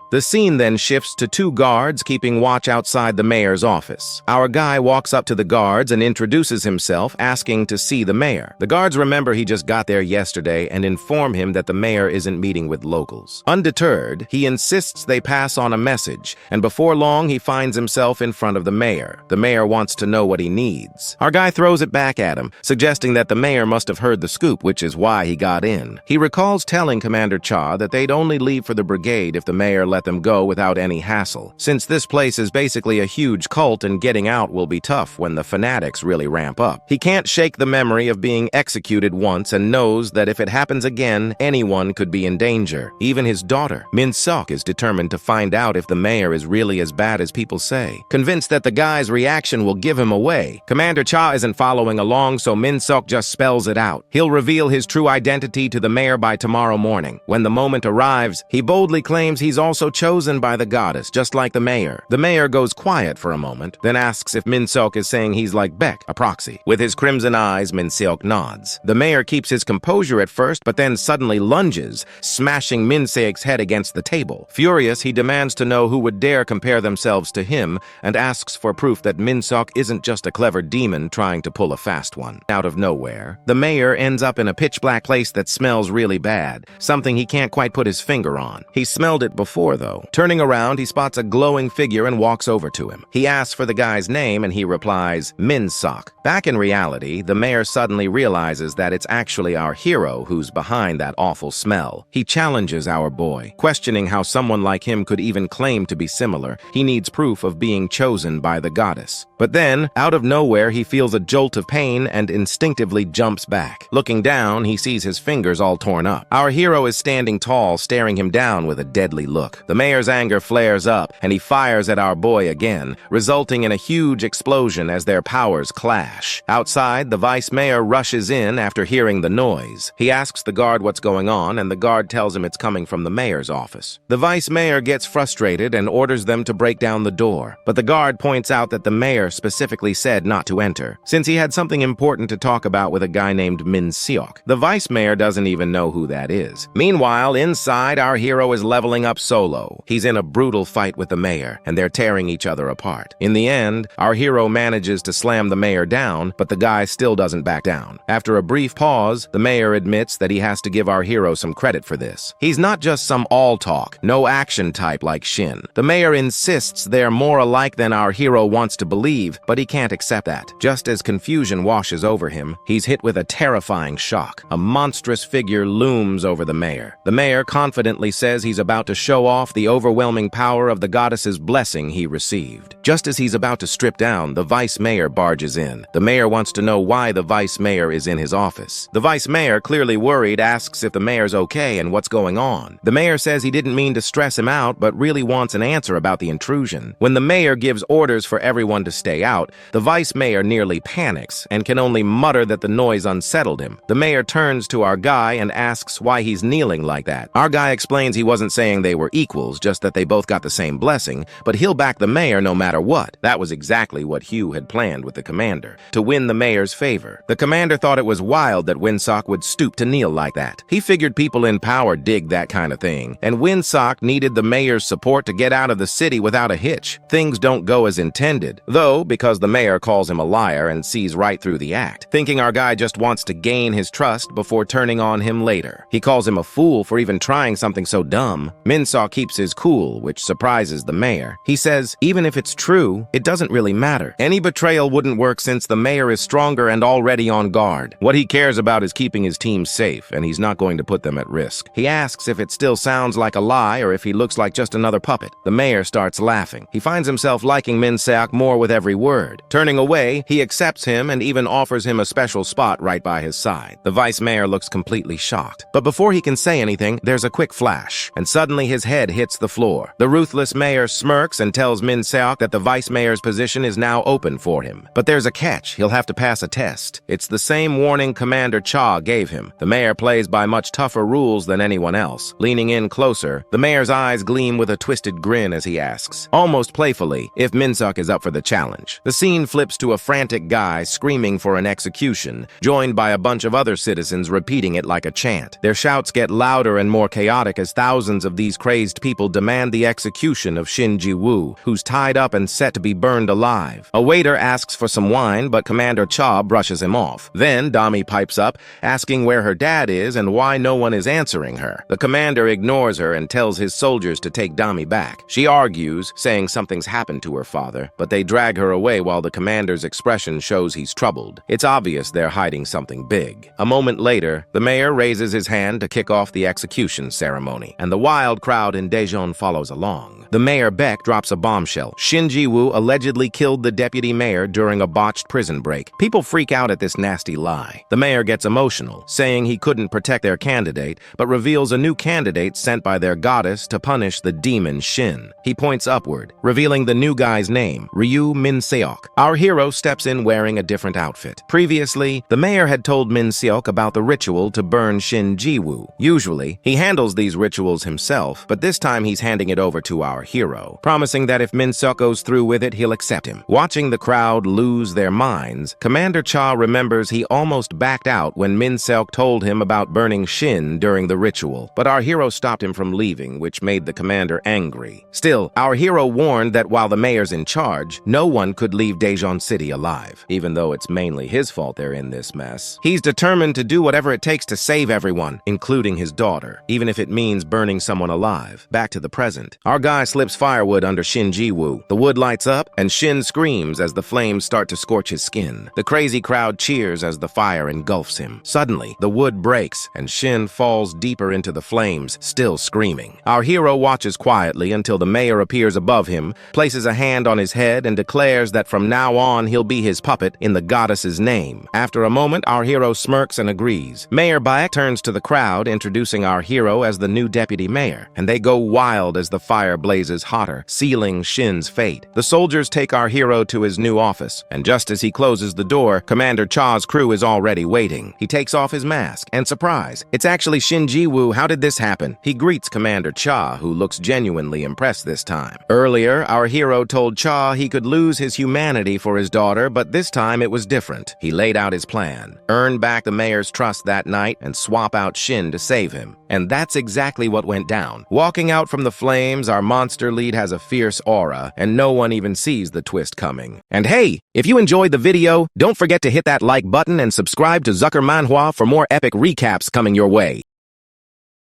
The scene then shifts to two guards keeping watch outside the mayor's office. Our guy walks up to the guards and introduces himself, asking to see the mayor. The guards remember he just got there yesterday and inform him that the mayor isn't meeting with locals. Undeterred, he insists they pass on a message, and before long he finds himself in front of the mayor. The mayor wants to know what he needs. Our guy throws it back at him, suggesting that the mayor must have heard the scoop, which is why he got in. He recalls telling Commander Cha that they'd only leave for the brigade if the mayor let them go without any hassle. Since this place is basically a huge cult and getting out will be tough when the fanatics really ramp up. He can't shake the memory of being executed once and knows that if it happens again, anyone could be in danger, even his daughter. Min-seok is determined to find out if the mayor is really as bad as people say. Convinced that the guy's reaction will give him away, Commander Cha isn't following along, so Min-seok just spells it out. He'll reveal his true identity to the mayor by tomorrow morning. When the moment arrives, he boldly claims he's also chosen by the goddess, just like the mayor. The mayor goes quiet for a moment, then asks if Min-seok is saying he's like Beck, a proxy. With his crimson eyes, Min-seok nods. The mayor keeps his composure at first, but then suddenly lunges, smashing Min-seok's head against the table. Furious, he demands to know who would dare compare themselves to him, and asks for proof that Min-seok isn't just a clever demon trying to pull a fast one. Out of nowhere, the mayor ends up in a pitch-black place that smells really bad, something he can't quite put his finger on. He smelled it before, though. Turning around, he spots a glowing figure and walks over to him. He asks for the guy's name, and he replies, Min-seok. Back in reality, the mayor suddenly realizes that it's actually our hero who's behind that awful smell. He challenges our boy, questioning how someone like him could even claim to be similar. He needs proof of being chosen by the goddess. But then, out of nowhere, he feels a jolt of pain and instinctively jumps back. Looking down, he sees his fingers all torn up. Our hero is standing tall, staring him down with a deadly look. The mayor's anger flares up, and he fires at our boy again, resulting in a huge explosion as their powers clash. Outside, the vice mayor rushes in after hearing the noise. He asks the guard what's going on, and the guard tells him it's coming from the mayor's office. The vice mayor gets frustrated and orders them to break down the door, but the guard points out that the mayor specifically said not to enter, since he had something important to talk about with a guy named Min-seok. The vice mayor doesn't even know who that is. Meanwhile, inside, our hero is leveling up solo. He's in a brutal fight with the mayor, and they're tearing each other apart. In the end, our hero manages to slam the mayor down, but the guy still doesn't back down. After a brief pause, the mayor admits that he has to give our hero some credit for this. He's not just some all-talk, no-action type like Shin. The mayor insists they're more alike than our hero wants to believe, but he can't accept that. Just as confusion washes over him, he's hit with a terrifying shock. A monstrous figure looms over the mayor. The mayor confidently says he's about to show off the overwhelming power of the goddess's blessing he received. Just as he's about to strip down, the vice mayor barges in. The mayor wants to know why the vice mayor is in his office. The vice mayor, clearly worried, asks if the mayor's okay and what's going on. The mayor says he didn't mean to stress him out, but really wants an answer about the intrusion. When the mayor gives orders for everyone to stay out, the vice mayor nearly panics and can only mutter that the noise unsettled him. The mayor turns to our guy and asks why he's kneeling like that. Our guy explains explains he wasn't saying they were equals, just that they both got the same blessing, but he'll back the mayor no matter what. That was exactly what Hugh had planned with the commander, to win the mayor's favor. The commander thought it was wild that Windsock would stoop to kneel like that. He figured people in power dig that kind of thing, and Windsock needed the mayor's support to get out of the city without a hitch. Things don't go as intended, though, because the mayor calls him a liar and sees right through the act, thinking our guy just wants to gain his trust before turning on him later. He calls him a fool for even trying something so dumb. Minsaw keeps his cool, which surprises the mayor. He says, even if it's true, it doesn't really matter. Any betrayal wouldn't work since the mayor is stronger and already on guard. What he cares about is keeping his team safe, and he's not going to put them at risk. He asks if it still sounds like a lie or if he looks like just another puppet. The mayor starts laughing. He finds himself liking Minseok more with every word. Turning away, he accepts him and even offers him a special spot right by his side. The vice mayor looks completely shocked. But before he can say anything, there's a quick flash, and suddenly his head hits the floor. The ruthless mayor smirks and tells Minseok that the vice mayor's position is now open for him. But there's a catch. He'll have to pass a test. It's the same warning Commander Cha gave him. The mayor plays by much tougher rules than anyone else. Leaning in closer, the mayor's eyes gleam with a twisted grin as he asks, almost playfully, if Minseok is up for the challenge. The scene flips to a frantic guy screaming for an execution, joined by a bunch of other citizens repeating it like a chant. Their shouts get louder and more chaotic as thousands of these crazed people demand the execution of Shin Ji-woo, who's tied up and set to be burned alive. A waiter asks for some wine, but Commander Cha brushes him off. Then Dami pipes up, asking where her dad is and why no one is answering her. The commander ignores her and tells his soldiers to take Dami back. She argues, saying something's happened to her father, but they drag her away while the commander's expression shows he's troubled. It's obvious they're hiding something big. A moment later, the mayor raises his hand to kick off the execution ceremony, and the wild crowd in Daejeon follows along. The mayor Beck drops a bombshell. Shin Ji-woo allegedly killed the deputy mayor during a botched prison break. People freak out at this nasty lie. The mayor gets emotional, saying he couldn't protect their candidate, but reveals a new candidate sent by their goddess to punish the demon Shin. He points upward, revealing the new guy's name, Ryu Min-seok. Our hero steps in wearing a different outfit. Previously, the mayor had told Min-seok about the ritual to burn Shin Ji-woo. Usually, he handles these rituals himself, but this time he's handing it over to our hero, promising that if Min-seok goes through with it, he'll accept him. Watching the crowd lose their minds, Commander Cha remembers he almost backed out when Min-seok told him about burning Shin during the ritual, but our hero stopped him from leaving, which made the commander angry. Still, our hero warned that while the mayor's in charge, no one could leave Daejeon City alive, even though it's mainly his fault they're in this mess. He's determined to do whatever it takes to save everyone, including his daughter, even if it means burning someone alive. Back to the present. Our guy slips firewood under Shin Ji-woo. The wood lights up, and Shin screams as the flames start to scorch his skin. The crazy crowd cheers as the fire engulfs him. Suddenly, the wood breaks, and Shin falls deeper into the flames, still screaming. Our hero watches quietly until the mayor appears above him, places a hand on his head, and declares that from now on he'll be his puppet in the goddess's name. After a moment, our hero smirks and agrees. Mayor Baek turns to the crowd, introducing our hero as the new deputy mayor, and they go wild as the fire blazes hotter, sealing Shin's fate. The soldiers take our hero to his new office, and just as he closes the door, Commander Cha's crew is already waiting. He takes off his mask, and surprise, it's actually Shin Ji-woo. How did this happen? He greets Commander Cha, who looks genuinely impressed this time. Earlier, our hero told Cha he could lose his humanity for his daughter, but this time it was different. He laid out his plan, earn back the mayor's trust that night, and swap out Shin to save him. And that's exactly what went down. Walking out from the flames, our monster lead has a fierce aura, and no one even sees the twist coming. And hey, if you enjoyed the video, don't forget to hit that like button and subscribe to Zucker Manhwa for more epic recaps coming your way.